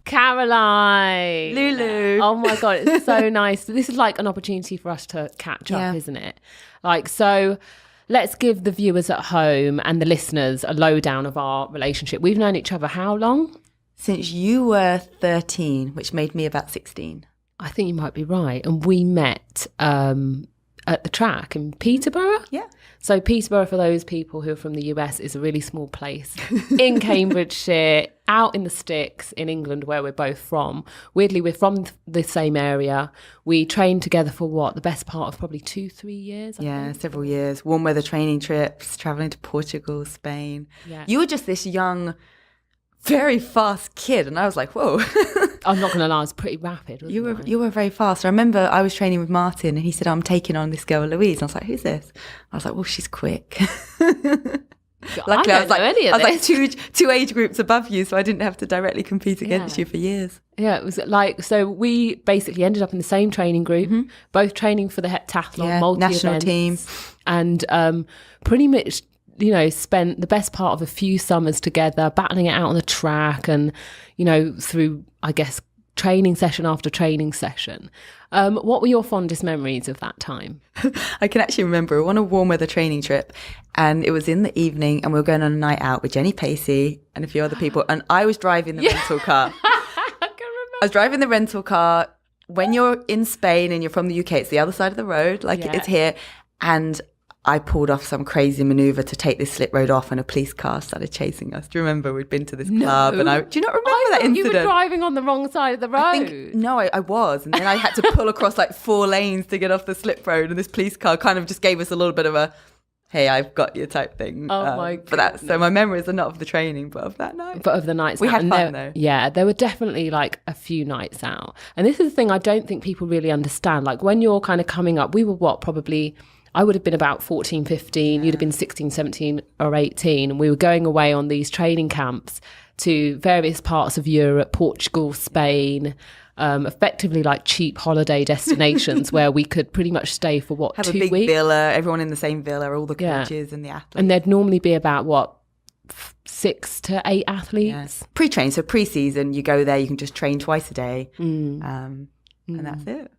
Caroline. Lulu. Oh my God, it's so nice. This is like an opportunity for us to catch up, isn't it? Like, so let's give the viewers at home and the listeners a lowdown of our relationship. We've known each other how long? Since you were 13, which made me about 16. I think you might be right. And we met at the track in Peterborough. Yeah. So Peterborough, for those people who are from the US, is a really small place in Cambridgeshire, out in the sticks in England, where we're both from. Weirdly, we're from the same area. We trained together for what? The best part of probably 2-3 years. I think. Several years. Warm weather training trips, traveling to Portugal, Spain. Yeah. You were just this young, very fast kid. And I was like, whoa. I'm not going to lie, I was pretty rapid. You were very fast. I remember I was training with Martin and he said, I'm taking on this girl, Louise. And I was like, who's this? I was like, well, she's quick. Luckily, I was like two age groups above you, so I didn't have to directly compete against you for years. Yeah, it was like, so we basically ended up in the same training group, both training for the heptathlon, multi-events, national team. And pretty much, you know, spent the best part of a few summers together, battling it out on the track and, you know, through, I guess, training session after training session. What were your fondest memories of that time? I can actually remember we were on a warm weather training trip and it was in the evening and we were going on a night out with Jenny Pacey and a few other people and I was driving the rental car. I can remember. I was driving the rental car. When you're in Spain and you're from the UK, it's the other side of the road, like it's here. And I pulled off some crazy maneuver to take this slip road off and a police car started chasing us. Do you remember we'd been to this club? And do you not remember that incident? You were driving on the wrong side of the road. I was. And then I had to pull across like 4 lanes to get off the slip road. And this police car kind of just gave us a little bit of a, hey, I've got you type thing. Oh my God. For that. So my memories are not of the training, but of that night. But of the nights we out. had fun though. Yeah, there were definitely like a few nights out. And this is the thing I don't think people really understand. Like when you're kind of coming up, we were probably... I would have been about 14, 15, you'd have been 16, 17 or 18. And we were going away on these training camps to various parts of Europe, Portugal, Spain, effectively like cheap holiday destinations where we could pretty much stay for 2 weeks? Have a big villa, everyone in the same villa, all the coaches and the athletes. And there'd normally be about 6 to 8 athletes. Yeah. Pre-train, so pre-season, you go there, you can just train twice a day. And that's it.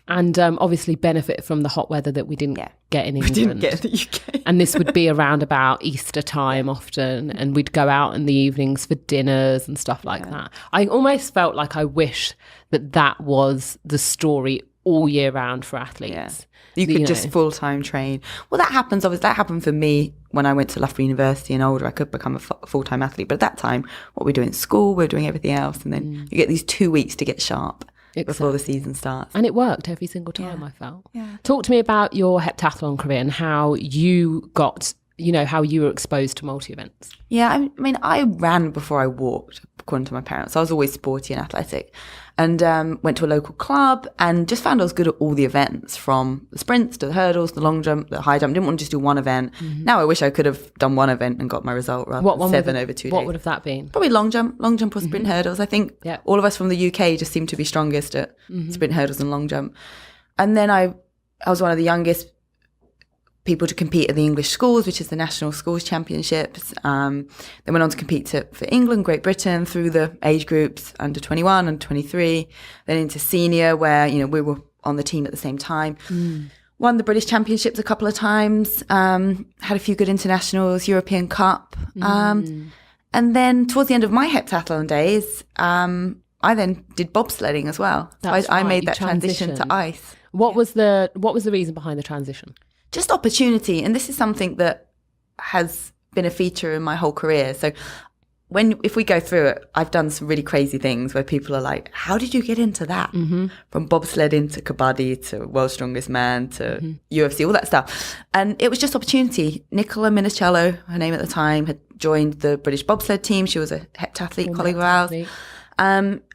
And obviously benefit from the hot weather that we didn't get in England. We didn't get in the UK. And this would be around about Easter time often. And we'd go out in the evenings for dinners and stuff like that. I almost felt like I wish that was the story all year round for athletes. Yeah. You could just full-time train. Well, that happens. Obviously, that happened for me when I went to Loughborough University and older. I could become a full-time athlete. But at that time, what we do in school, we're doing everything else. And then you get these 2 weeks to get sharp. Before the season starts. And it worked every single time, I felt. Yeah. Talk to me about your heptathlon career and how you got, how you were exposed to multi-events. Yeah, I mean, I ran before I walked, according to my parents. I was always sporty and athletic. And went to a local club and just found I was good at all the events, from the sprints to the hurdles, the long jump, the high jump. Didn't want to just do one event. Mm-hmm. Now I wish I could have done one event and got my result rather than 7 over 2 days. What would have that been? Probably long jump or sprint hurdles. I think all of us from the UK just seem to be strongest at sprint hurdles and long jump. And then I was one of the youngest people to compete at the English schools, which is the National Schools Championships. Then went on to compete for England, Great Britain, through the age groups under 21 and 23, then into senior, where we were on the team at the same time. Won the British Championships a couple of times, had a few good internationals, European Cup. And then towards the end of my heptathlon days, I then did bobsledding as well. I made that transition to ice. What was the reason behind the transition? Just opportunity. And this is something that has been a feature in my whole career. So if we go through it, I've done some really crazy things where people are like, how did you get into that? From bobsledding to kabaddi to World's Strongest Man to UFC, all that stuff. And it was just opportunity. Nicola Minicello, her name at the time, had joined the British bobsled team. She was a heptathlete colleague of ours.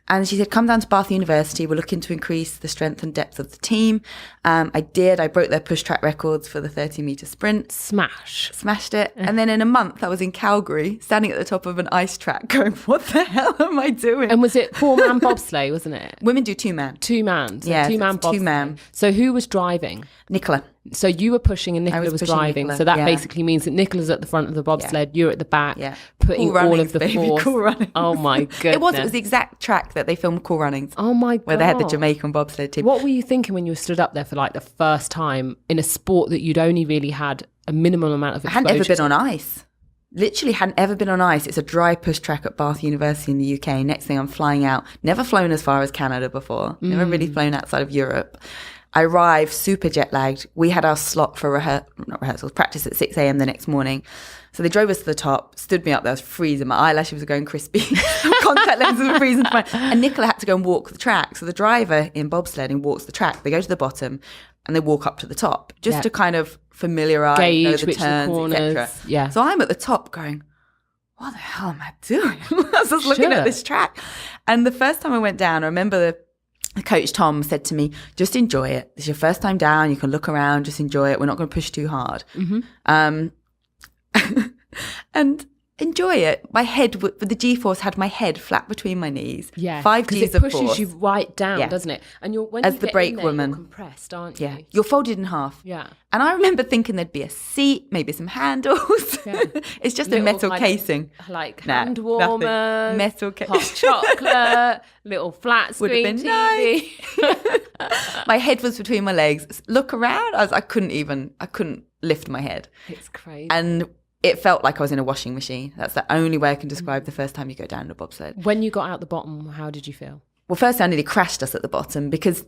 And she said, come down to Bath University. We're looking to increase the strength and depth of the team. I did. I broke their push track records for the 30-metre sprint. Smashed it. And then in a month, I was in Calgary, standing at the top of an ice track going, what the hell am I doing? And was it 4-man bobsleigh, wasn't it? Women do 2-man. 2-man. So yeah, 2-man bobsleigh. 2-man. So who was driving? Nicola. So you were pushing and Nicola was driving. Nicola, so that basically means that Nicola's at the front of the bobsled, you're at the back, putting Cool all of the baby, force. Cool Runnings. Oh my goodness. It was the exact track that they filmed Cool Runnings. Oh my God. Where they had the Jamaican bobsled team. What were you thinking when you stood up there for like the first time in a sport that you'd only really had a minimal amount of exposure I hadn't ever been to? on ice. Literally hadn't ever been on ice. It's a dry push track at Bath University in the UK. Next thing I'm flying out. Never flown as far as Canada before. Never really flown outside of Europe. I arrived super jet lagged. We had our slot for practice at 6 a.m. the next morning. So they drove us to the top, stood me up there. I was freezing. My eyelashes were going crispy. Contact lenses were freezing. And Nicola had to go and walk the track. So the driver in bobsledding walks the track. They go to the bottom and they walk up to the top just to kind of familiarise, gauge the which turns, corners. etc. Yeah. So I'm at the top going, what the hell am I doing? I was just looking at this track. And the first time I went down, I remember the coach Tom said to me, just enjoy it. This is your first time down. You can look around, just enjoy it. We're not going to push too hard. And enjoy it. My head, with the G-force, had my head flat between my knees. Yeah, 5 Gs of force. Because it pushes you right down, doesn't it? And when as you the get brake in there, woman, you're compressed, aren't you? Yeah, you're folded in half. Yeah. And I remember thinking there'd be a seat, maybe some handles. Yeah. It's just a metal casing. Hand warmers, metal casing. hot chocolate, little flat screen Would have been TV. Nice. My head was between my legs. Look around. I couldn't lift my head. It's crazy. And it felt like I was in a washing machine. That's the only way I can describe the first time you go down a bobsled. When you got out the bottom, how did you feel? Well, first I nearly crashed us at the bottom because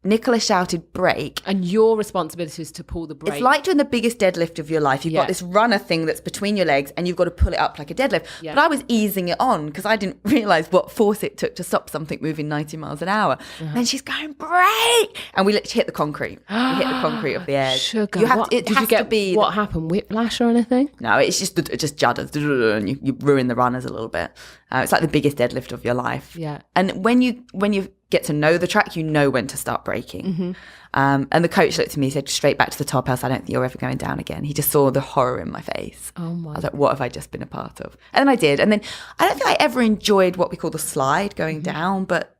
Nicola shouted brake. And your responsibility is to pull the brake. It's like doing the biggest deadlift of your life. You've got this runner thing that's between your legs and you've got to pull it up like a deadlift. Yeah. But I was easing it on because I didn't realise what force it took to stop something moving 90 miles an hour. And then she's going, brake! And we literally hit the concrete. We hit the concrete of the edge. Sugar. Did you get what happened? Whiplash or anything? No, it just judders and you ruin the runners a little bit. It's like the biggest deadlift of your life. Yeah. And when you get to know the track, you know when to start braking. And the coach looked at me, he said, straight back to the top, else I don't think you're ever going down again. He just saw the horror in my face. Oh my. I was like, what have I just been a part of? And then I did. And then I don't think I ever enjoyed what we call the slide going down, but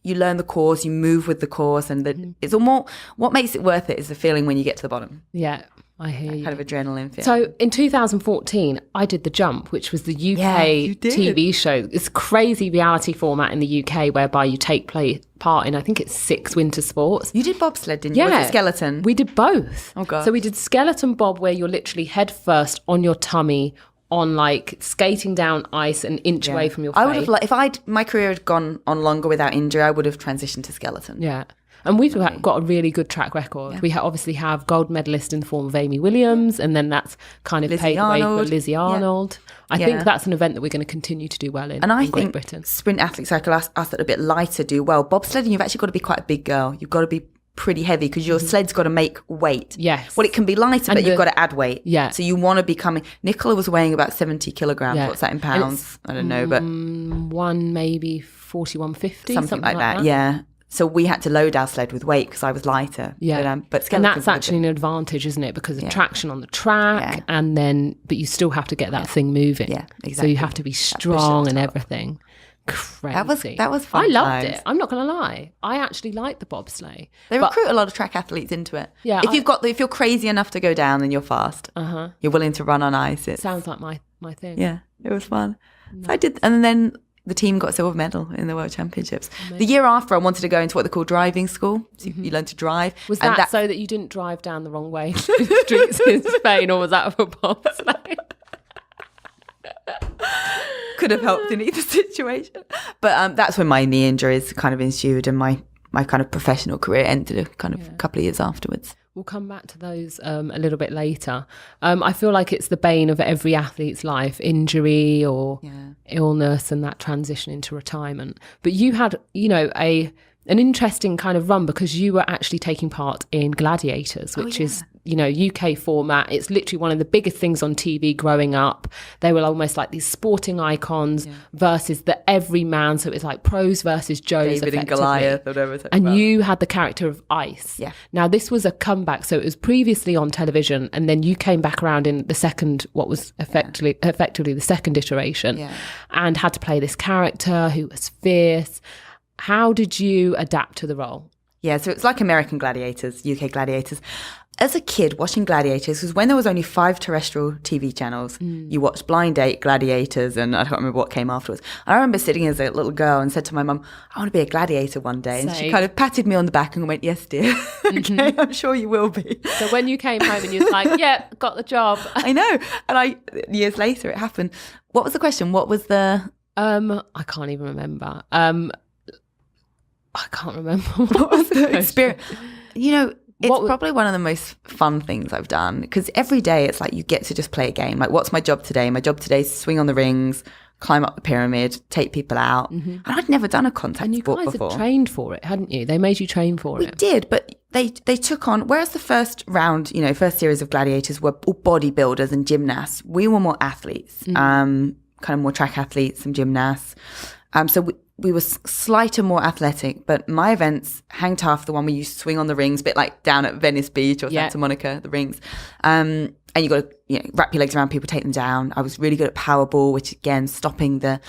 you learn the course, you move with the course, and it's all more, what makes it worth it is the feeling when you get to the bottom. Yeah. I hear you. Kind of adrenaline feeling. So in 2014, I did The Jump, which was the UK TV show. It's a crazy reality format in the UK whereby you take part in, I think it's 6 winter sports. You did bobsled, didn't you? Yeah. Was it skeleton? We did both. Oh, God. So we did skeleton bob where you're literally head first on your tummy on like skating down ice an inch away from your face. I would have, if my career had gone on longer without injury, I would have transitioned to skeleton. Yeah. And we've got a really good track record. Yeah. We obviously have gold medalist in the form of Amy Williams, and then that's kind of paved the way for Lizzie Arnold. Yeah. I think that's an event that we're going to continue to do well in Great Britain. Sprint athletes like us that are a bit lighter do well. Bobsledding, you've actually got to be quite a big girl. You've got to be pretty heavy because your sled's got to make weight. Yes. Well, it can be lighter, but you've got to add weight. Yeah. So you want to be coming. Nicola was weighing about 70 kilograms. Yeah. What's that in pounds? I don't know, but one maybe 41.50, something like that. Yeah. So we had to load our sled with weight because I was lighter. Yeah. But and that's actually an advantage, isn't it? Because of traction on the track and then, but you still have to get that thing moving. Yeah, exactly. So you have to be strong and everything. Crazy. That was fun. I loved it. I'm not going to lie. I actually liked the bobsleigh. They recruit a lot of track athletes into it. Yeah. If you're crazy enough to go down, then you're fast. You're willing to run on ice. Sounds like my thing. Yeah, it was fun. No. So I did, and then the team got a silver medal in the World Championships. Amazing. The year after, I wanted to go into what they call driving school. So you learn to drive. Was that so that you didn't drive down the wrong way in the streets in Spain, or was that for bobsleigh? Could have helped in either situation. But that's when my knee injuries kind of ensued and my kind of professional career ended a couple of years afterwards. We'll come back to those a little bit later. I feel like it's the bane of every athlete's life, injury or illness and that transition into retirement. But you had, an interesting kind of run because you were actually taking part in Gladiators, which is, UK format. It's literally one of the biggest things on TV growing up. They were almost like these sporting icons versus the everyman. So it was like pros versus Joes. David and Goliath. And you had the character of Ice. Yeah. Now this was a comeback. So it was previously on television and then you came back around in the second, what was effectively the second iteration and had to play this character who was fierce. How did you adapt to the role? Yeah, so it's like American Gladiators, UK Gladiators. as a kid watching Gladiators, because when there was only 5 terrestrial TV channels, you watched Blind Date, Gladiators, and I can't remember what came afterwards. And I remember sitting as a little girl and said to my mum, I want to be a gladiator one day. And she kind of patted me on the back and went, yes, dear. Okay, I'm sure you will be. So when you came home and you was like, yeah, got the job. I know. And years later it happened. What was the question? What was the... I can't even remember. I can't remember. What was the experience? You know... It's probably one of the most fun things I've done, because every day it's like you get to just play a game. Like, what's my job today? My job today is to swing on the rings, climb up the pyramid, take people out. And I'd never done a contact sport before. And you guys had trained for it, hadn't you? They made you train for it. We did, but they took on, whereas the first round, first series of Gladiators were all bodybuilders and gymnasts, we were more athletes, kind of more track athletes and gymnasts. So we were slighter, more athletic, but my events, hang tough, the one where you swing on the rings, a bit like down at Venice Beach or Santa Monica, the rings. And you got to wrap your legs around people, take them down. I was really good at powerball, which again, stopping the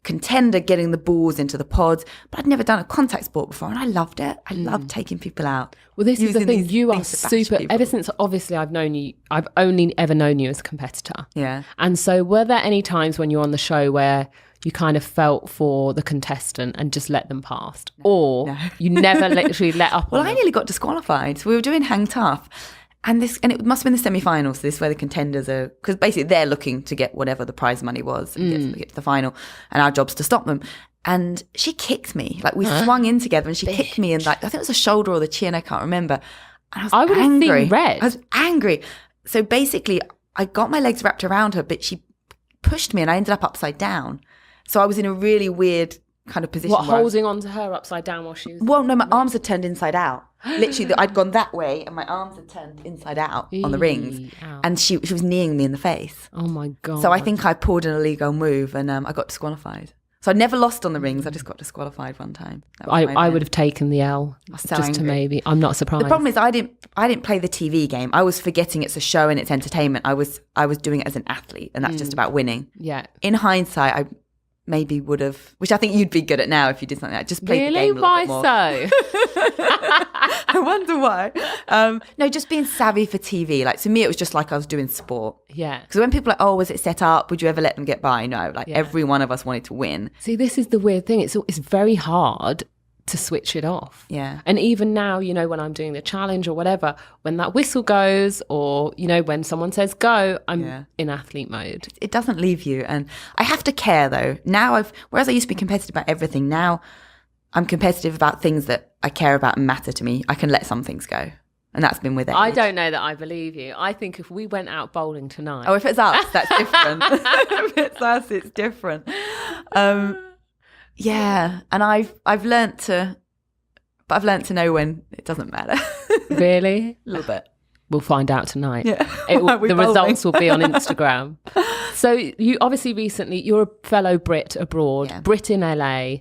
contender, getting the balls into the pods. But I'd never done a contact sport before, and I loved it. I loved taking people out. Well, this is the thing. You are super, ever since obviously I've known you, I've only ever known you as a competitor. Yeah. And so were there any times when you're on the show where you kind of felt for the contestant and just let them past? Or you never literally let up Well, on I nearly got disqualified. So we were doing hang tough. And it must have been the semi-finals. This is where the contenders are, because basically they're looking to get whatever the prize money was and get to the final. And our job's to stop them. And she kicked me. Like, we swung in together and she kicked me, and like, I think it was the shoulder or the chin, I can't remember. And I was angry. Have seen red. I was angry. So basically, I got my legs wrapped around her, but she pushed me and I ended up upside down. So I was in a really weird kind of position. What, holding onto her upside down while she was... Well, no, my arms had turned inside out. Literally, I'd gone that way and my arms had turned inside out on the rings. Ow. And she was kneeing me in the face. Oh, my God. So I think I pulled an illegal move and I got disqualified. So I never lost on the rings. I just got disqualified one time. I would have taken the L to maybe. I'm not surprised. The problem is I didn't play the TV game. I was forgetting it's a show and it's entertainment. I was doing it as an athlete, and that's just about winning. Yeah. In hindsight, I maybe would have, which I think you'd be good at now if you did something like that. Just play the game a little bit more. Why so? I wonder why. No, just being savvy for TV. Like, to me, it was just like I was doing sport. Yeah. Because when people are like, oh, was it set up? Would you ever let them get by? No, every one of us wanted to win. See, this is the weird thing. It's very hard to switch it off. Yeah. And even now, when I'm doing the challenge or whatever, when that whistle goes, or, when someone says go, I'm in athlete mode. It doesn't leave you. And I have to care, though. Now whereas I used to be competitive about everything, now I'm competitive about things that I care about and matter to me. I can let some things go. And that's been with age. I don't know that I believe you. I think if we went out bowling tonight... Oh, if it's us, that's different. If it's us, it's different. Yeah, and I've learnt to know when it doesn't matter. Really? A little bit. We'll find out tonight. Yeah. The results will be on Instagram. So you obviously you're a fellow Brit abroad, Brit in LA.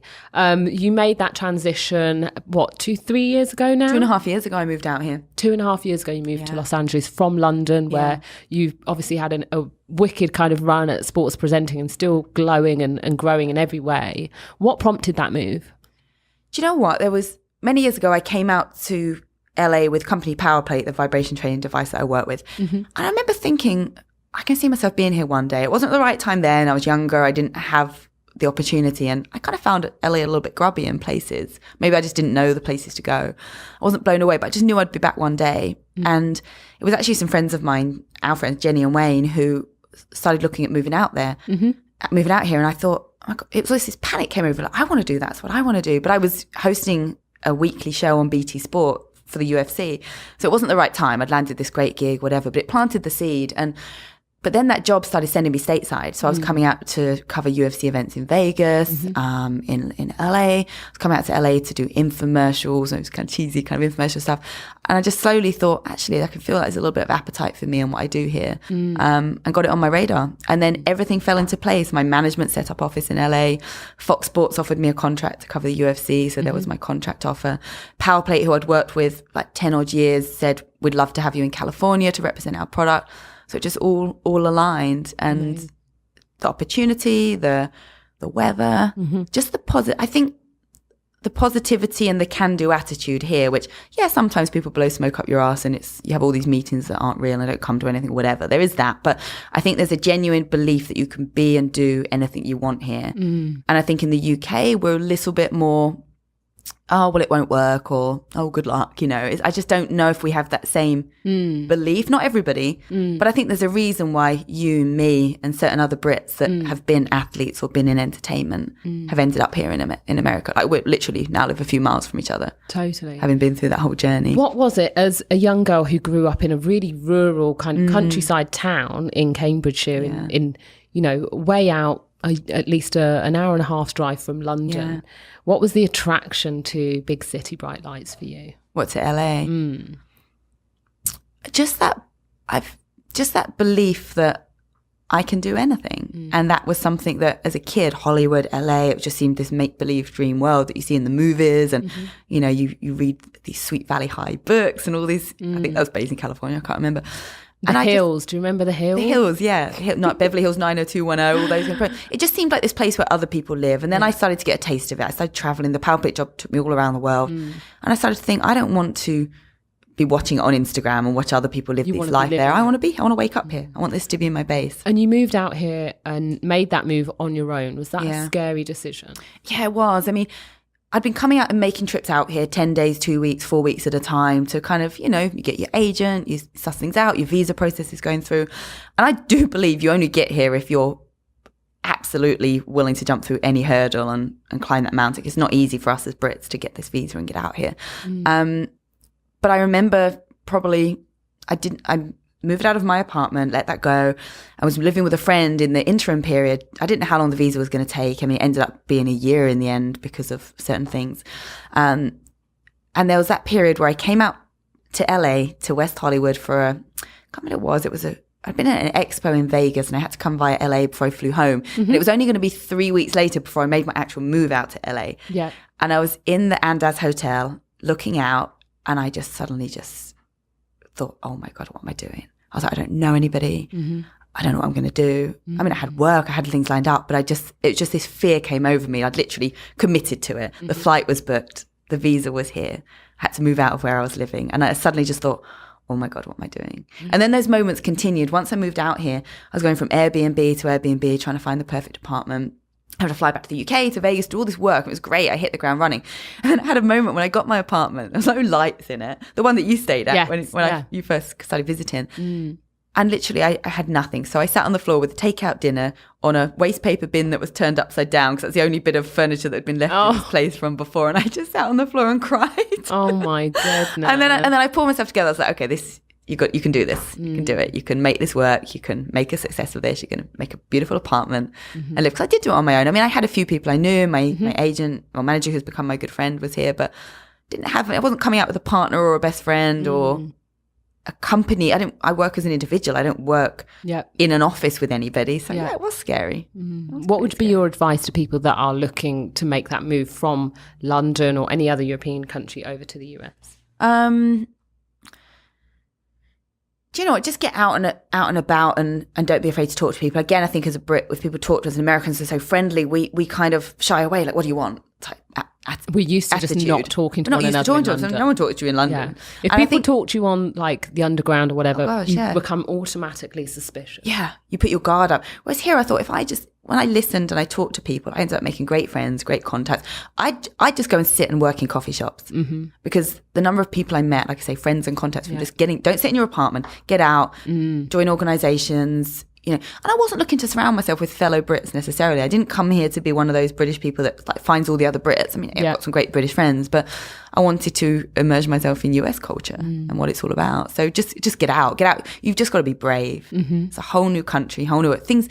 You made that transition, 3 years ago now? 2.5 years ago I moved out here. 2.5 years ago you moved to Los Angeles from London, where you've obviously had a wicked kind of run at sports presenting and still glowing and growing in every way. What prompted that move? Do you know what? There was, many years ago I came out to LA with company PowerPlate, the vibration training device that I work with. And I remember thinking, I can see myself being here one day. It wasn't the right time then. I was younger. I didn't have the opportunity. And I kind of found LA a little bit grubby in places. Maybe I just didn't know the places to go. I wasn't blown away, but I just knew I'd be back one day. And it was actually some friends of mine, our friends, Jenny and Wayne, who started looking at moving out there, moving out here. And I thought, oh my God, it was this panic came over. Like, I want to do that. That's what I want to do. But I was hosting a weekly show on BT Sport for the UFC. So it wasn't the right time. I'd landed this great gig, whatever, but it planted the seed. But then that job started sending me stateside. So I was coming out to cover UFC events in Vegas, in LA. I was coming out to LA to do infomercials. It was kind of cheesy kind of infomercial stuff. And I just slowly thought, actually, I can feel like there's a little bit of appetite for me and what I do here. And got it on my radar. And then everything fell into place. My management set up office in LA. Fox Sports offered me a contract to cover the UFC. So there was my contract offer. PowerPlate, who I'd worked with like 10 odd years, said, we'd love to have you in California to represent our product. So it just all aligned, and the opportunity, the weather, just the positive. I think the positivity and the can-do attitude here, which, yeah, sometimes people blow smoke up your ass and you have all these meetings that aren't real and don't come to anything, whatever. There is that. But I think there's a genuine belief that you can be and do anything you want here. And I think in the UK, we're a little bit more, oh, well, it won't work, or, oh, good luck. I just don't know if we have that same belief. Not everybody, but I think there's a reason why you, me, and certain other Brits that have been athletes or been in entertainment have ended up here in America. Like, we literally now live a few miles from each other. Totally. Having been through that whole journey. What was it as a young girl who grew up in a really rural kind of countryside town in Cambridgeshire, in way out, at least an hour and a half drive from London? Yeah. What was the attraction to big city bright lights for you? What, to LA? Just that belief that I can do anything. And that was something that as a kid, Hollywood, LA, it just seemed this make-believe dream world that you see in the movies. And, you read these Sweet Valley High books and all these, I think that was based in California, I can't remember. The Hills. Do you remember the Hills? The Hills, yeah. Not Beverly Hills 90210, all those. It just seemed like this place where other people live. And then I started to get a taste of it. I started traveling. The Power Plate job took me all around the world. And I started to think, I don't want to be watching it on Instagram and watch other people live this life there. I want to wake up here. I want this to be my base. And you moved out here and made that move on your own. Was that a scary decision? Yeah, it was. I mean, I'd been coming out and making trips out here 10 days, 2 weeks, 4 weeks at a time to kind of, you get your agent, you suss things out, your visa process is going through. And I do believe you only get here if you're absolutely willing to jump through any hurdle and climb that mountain. It's not easy for us as Brits to get this visa and get out here. But I remember I moved out of my apartment, let that go. I was living with a friend in the interim period. I didn't know how long the visa was going to take. I mean, it ended up being a year in the end because of certain things. And there was that period where I came out to LA, to West Hollywood for I can't remember what it was. I'd been at an expo in Vegas and I had to come via LA before I flew home. And it was only going to be 3 weeks later before I made my actual move out to LA. Yeah. And I was in the Andaz Hotel looking out and I just suddenly thought, oh my God, what am I doing? I was like, I don't know anybody. I don't know what I'm going to do. I mean, I had work, I had things lined up, but it was just this fear came over me. I'd literally committed to it. The flight was booked. The visa was here. I had to move out of where I was living. And I suddenly just thought, oh my God, what am I doing? And then those moments continued. Once I moved out here, I was going from Airbnb to Airbnb, trying to find the perfect apartment. I had to fly back to the UK, to Vegas, do all this work. It was great. I hit the ground running. And then I had a moment when I got my apartment. There was no lights in it. The one that you stayed at when you first started visiting. And literally I had nothing. So I sat on the floor with a takeout dinner on a waste paper bin that was turned upside down because that's the only bit of furniture that had been left in this place from before. And I just sat on the floor and cried. Oh my goodness. and then I pulled myself together. I was like, okay, you can do this. You can do it. You can make this work. You can make a success of this. You can make a beautiful apartment and live. Because I did do it on my own. I mean, I had a few people I knew. My agent or manager, who's become my good friend, was here, but I wasn't coming out with a partner or a best friend or a company. I work as an individual. I don't work in an office with anybody. So it was scary. What would be your advice to people that are looking to make that move from London or any other European country over to the US? Do you know what? Just get out and about and don't be afraid to talk to people. Again, I think as a Brit, if people talk to us and Americans are so friendly, we kind of shy away. Like, what do you want? We're used to just not talking to one another in London. No one talks to you in London. Yeah. If people talk to you on like the underground or whatever, you become automatically suspicious. Yeah, you put your guard up. Whereas here, I thought when I listened and I talked to people, I ended up making great friends, great contacts. I'd just go and sit and work in coffee shops because the number of people I met, like I say, friends and contacts from just don't sit in your apartment, get out, join organizations. And I wasn't looking to surround myself with fellow Brits necessarily. I didn't come here to be one of those British people that like finds all the other Brits. I mean, I've got some great British friends, but I wanted to immerse myself in US culture and what it's all about. So just get out. You've just got to be brave. It's a whole new country, whole new things.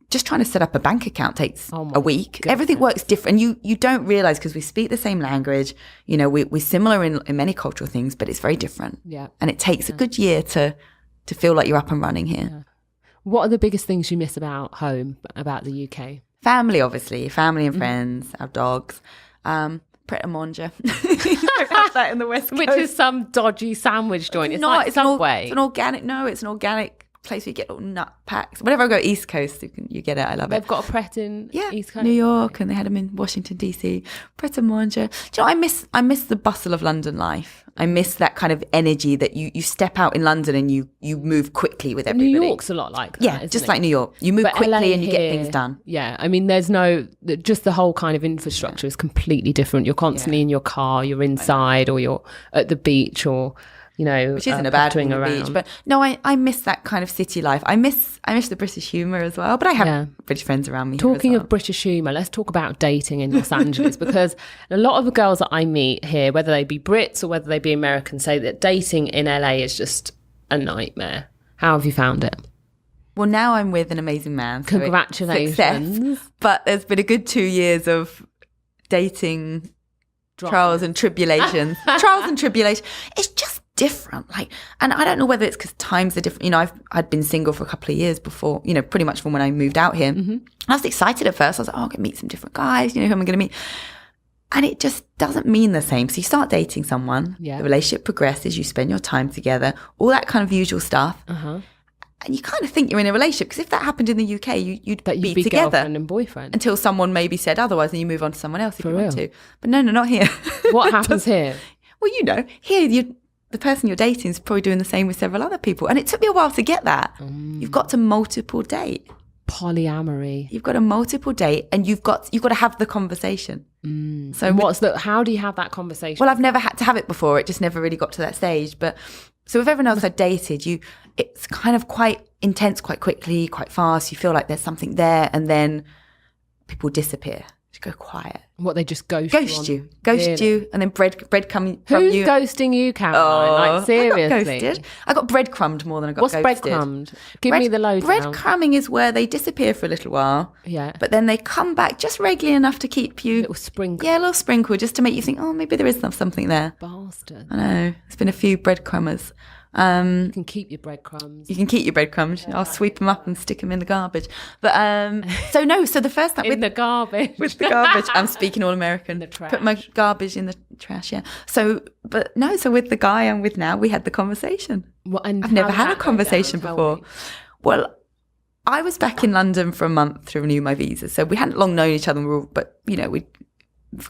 Just trying to set up a bank account takes a week. Goodness. Everything works different. And you don't realize because we speak the same language, we're similar in many cultural things, but it's very different. Yeah. And it takes a good year to feel like you're up and running here. Yeah. What are the biggest things you miss about home, about the UK? Family, obviously. Family and friends, our dogs. Pret a manger. You don't have that in the West Coast. Which is some dodgy sandwich joint. It's like Subway. It's an organic place where you get little nut packs. Whenever I go East Coast, you get it. I love it. They've got a Pret in East Coast. New York, and they had them in Washington DC. Pret a Manger. Do you know, I miss the bustle of London life. I miss that kind of energy that you step out in London and you move quickly with everybody. New York's a lot like that. Yeah, just like New York. You move quickly LA and you get things done. Yeah, I mean, just the whole kind of infrastructure is completely different. You're constantly in your car, you're inside, or you're at the beach, or which isn't a bad thing, the beach. But no, I miss that kind of city life. I miss the British humour as well. But I have British friends around me. Talking here as well. of British humour, let's talk about dating in Los Angeles, because a lot of the girls that I meet here, whether they be Brits or whether they be Americans, say that dating in LA is just a nightmare. How have you found it? Well, now I'm with an amazing man. So congratulations. Success. But there's been a good 2 years of dating trials and tribulations. Trials and tribulations. It's just different, and I don't know whether it's because times are different. I'd been single for a couple of years before, pretty much from when I moved out here. Mm-hmm. I was excited at first. I was like, I'm gonna meet some different guys, who am I gonna meet? And it just doesn't mean the same. So you start dating someone, the relationship progresses, you spend your time together, all that kind of usual stuff. And you kind of think you're in a relationship, because if that happened in the UK, you'd be together, girlfriend and boyfriend, until someone maybe said otherwise, and you move on to someone else if you want to. But no, not here. What happens here? Well, here the person you're dating is probably doing the same with several other people. And it took me a while to get that. You've got to multiple date. Polyamory. You've got a multiple date, and you've got to have the conversation. So how do you have that conversation? Well, I've never had to have it before. It just never really got to that stage. But so with everyone else I dated, it's kind of quite intense, quite quickly, quite fast. You feel like there's something there, and then people disappear. Go quiet. What, they just ghost you, and then bread come from Who's you. ghosting you, Caroline? Seriously, I got ghosted. I got breadcrumbed more than I got ghosted. What's breadcrumbed? Give me the lowdown. Breadcrumbing is where they disappear for a little while, but then they come back just regularly enough to keep you. A little sprinkle. Yeah, a little sprinkle, just to make you think, oh, maybe there is something there. Bastard. I know. There's been a few breadcrumbers. You can keep your breadcrumbs. I'll sweep them up and stick them in the garbage. But so the first time with the garbage. I'm speaking all American. The trash. Put my garbage in the trash. Yeah. So with the guy I'm with now, we had the conversation. Well, and I've never had a conversation before. Well, I was back in London for a month to renew my visa, so we hadn't long known each other. We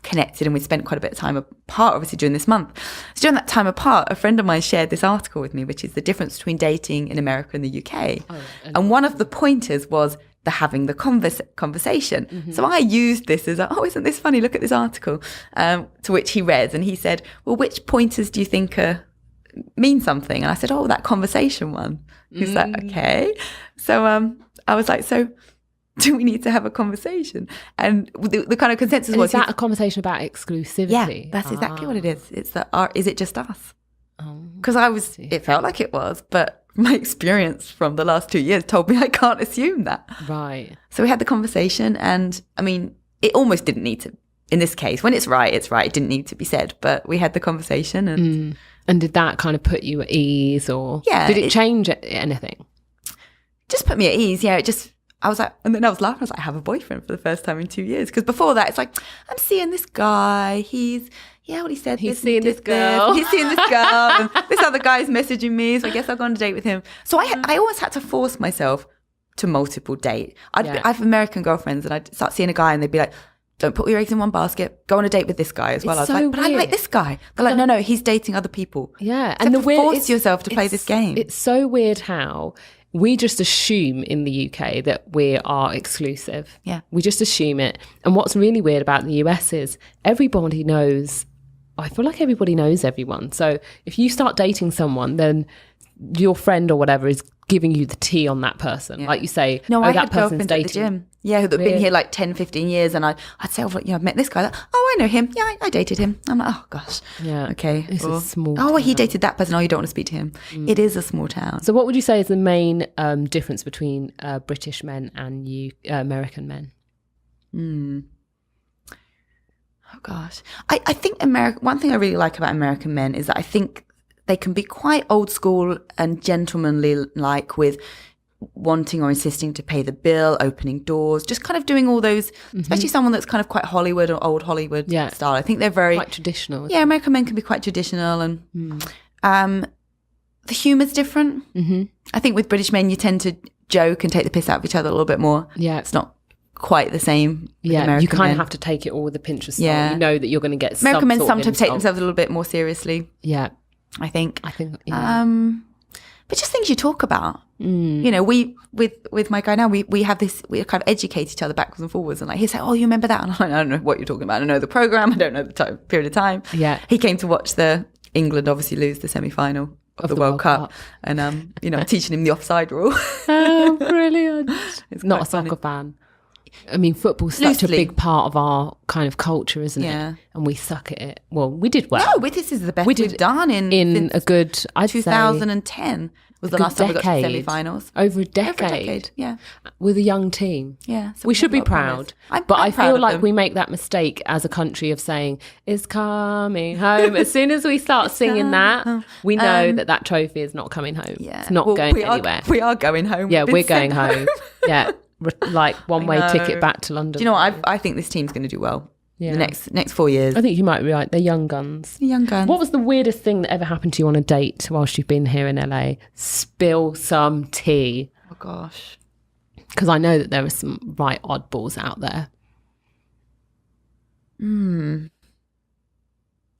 connected, and we spent quite a bit of time apart, obviously, during this month. So during that time apart, a friend of mine shared this article with me, which is the difference between dating in America and the UK. And one of the pointers was having the conversation. Mm-hmm. So I used this as, isn't this funny? Look at this article. To which he read, and he said, well, which pointers do you think mean something? And I said, that conversation one. He's like, okay. So I was like, so do we need to have a conversation? And the kind of consensus was... Is that a conversation about exclusivity? Yeah, that's exactly what it is. It's that, is it just us? Because it felt like it was, but my experience from the last 2 years told me I can't assume that. Right. So we had the conversation, and I mean, it almost didn't need to, in this case, when it's right, it didn't need to be said, but we had the conversation. And did that kind of put you at ease, or did it change anything? Just put me at ease, yeah. I was like, and then I was laughing. I was like, I have a boyfriend for the first time in 2 years. Because before that, it's like, I'm seeing this guy. He's seeing this girl. He's seeing this girl. And this other guy's messaging me. So I guess I'll go on a date with him. So I always had to force myself to multiple date. I have American girlfriends, and I'd start seeing a guy, and they'd be like, don't put all your eggs in one basket. Go on a date with this guy as well. It's I was like, but I like this guy. They're like, no, he's dating other people. Yeah. And force yourself to play this game. It's so weird how we just assume in the UK that we are exclusive. Yeah. We just assume it. And what's really weird about the US is everybody knows, I feel like everybody knows everyone. So if you start dating someone, then your friend or whatever is giving you the tea on that person. Like you say, I that had person's girlfriends dating. at the gym. Yeah, who've been here like 10, 15 years. And I'd say, I've met this guy. Like, I know him. Yeah, I dated him. I'm like, oh, gosh. Yeah. Okay. It's a small town. He dated that person. Oh, you don't want to speak to him. It is a small town. So what would you say is the main difference between British men and American men? Oh, gosh. I think one thing I really like about American men is that I think they can be quite old school and gentlemanly, like with wanting or insisting to pay the bill, opening doors, just kind of doing all those, especially someone that's kind of quite Hollywood or old Hollywood style. I think they're very... Quite traditional. Yeah, American men can be quite traditional. And the humour's different. Mm-hmm. I think with British men, you tend to joke and take the piss out of each other a little bit more. Yeah. It's not quite the same. Yeah, American you kind men. of have to take it all with a pinch of salt. Yeah. You know that you're going to get American some men sort sometimes of take insult. themselves a little bit more seriously. Yeah. I think. Yeah. But just things you talk about. You know, we with my guy now, we have this, we kind of educate each other backwards and forwards, and like he'll say, "Oh, you remember that?" And I'm like, I don't know what you're talking about. I don't know the program. I don't know the period of time. Yeah. He came to watch the England obviously lose the semi-final of the World Cup. And you know, teaching him the offside rule. Oh, brilliant! It's not a quite funny. soccer fan. I mean, football's such a Loosely. big part of our kind of culture, isn't Yeah. it? And we suck at it. Well, we did well. No, this is the best we've done in in a good, I'd say, 2010 was the good last time we got to decade. semi-finals. over a decade. Yeah. With a young team. Yeah. So We should be have a lot of proud. promise. But I'm I proud feel of like them. we make that mistake as a country of saying, it's coming home. As soon as we start singing that, we know that trophy is not coming home. Yeah. It's not Well, going we anywhere. We are going home. Yeah, We've we're been going sent home. Yeah. Like one-way know. ticket back to London. Do you know what? I think this team's going to do well. Yeah. The next 4 years. I think you might be right. They're young guns. The young guns. What was the weirdest thing that ever happened to you on a date whilst you've been here in LA? Spill some tea. Oh gosh. Because I know that there are some right oddballs out there.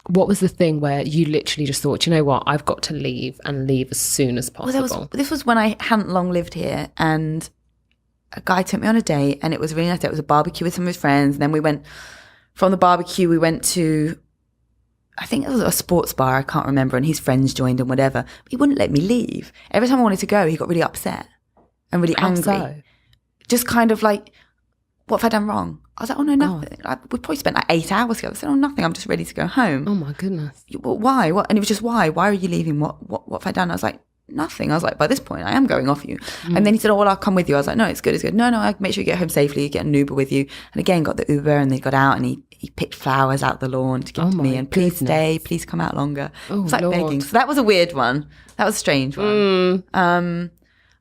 What was the thing where you literally just thought, you know what, I've got to leave and leave as soon as possible? Well, this was when I hadn't long lived here, and a guy took me on a date, and it was a really nice day. It was a barbecue with some of his friends, and then we went from the barbecue. We went to, I think it was a sports bar. I can't remember, and his friends joined and whatever. But he wouldn't let me leave. Every time I wanted to go, he got really upset and really How angry. so? Just kind of like, what have I done wrong? I was like, oh no, nothing. We probably spent like 8 hours together. I said, oh, nothing. I'm just ready to go home. Oh my goodness. Well, why? What? And it was just, why? Why are you leaving? What have I done? I was like, nothing. I was like, by this point, I am going off you. And then he said, oh, well, I'll come with you. I was like, no, it's good. It's good. No, I'll make sure you get home safely. You get an Uber with you. And again, got the Uber, and they got out, and he picked flowers out the lawn to give to me. And please stay, please come out longer. Oh, it was like Lord. begging. So that was a weird one. That was a strange one.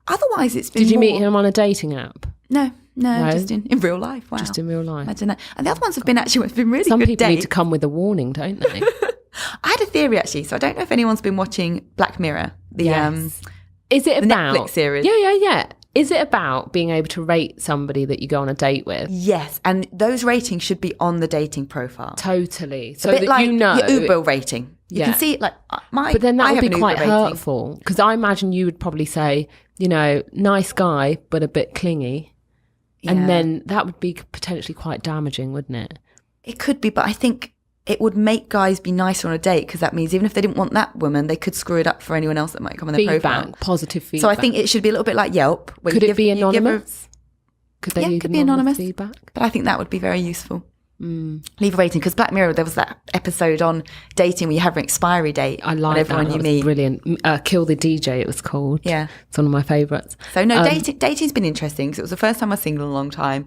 Otherwise, it's been Did you more... meet him on a dating app? No, No? just in real life. Wow. Just in real life? Imagine that. And the other ones have been actually, it's been really Some good people need dates. to come with a warning, don't they? I had a theory actually, so I don't know if anyone's been watching Black Mirror, Yes. Is it the about Netflix series. Yeah. Is it about being able to rate somebody that you go on a date with? Yes, and those ratings should be on the dating profile. Totally. So a bit that like you know. your Uber rating. You Yeah. can see like my. But then that I would have be an Uber quite rating. hurtful, because I imagine you would probably say, you know, nice guy, but a bit clingy. Yeah. And then that would be potentially quite damaging, wouldn't it? It could be, but I think it would make guys be nicer on a date, because that means even if they didn't want that woman, they could screw it up for anyone else that might come on their profile. Feedback, positive feedback. So I think it should be a little bit like Yelp. Where Could you it be you give her- anonymous? Could they Yeah, it leave could be anonymous. feedback? But I think that would be very useful. Leave a rating, because Black Mirror, there was that episode on dating where you have an expiry date I on like that. everyone That you was meet. brilliant. Kill the DJ, it was called. Yeah. It's one of my favourites. So no, dating's been interesting, because it was the first time I was single in a long time.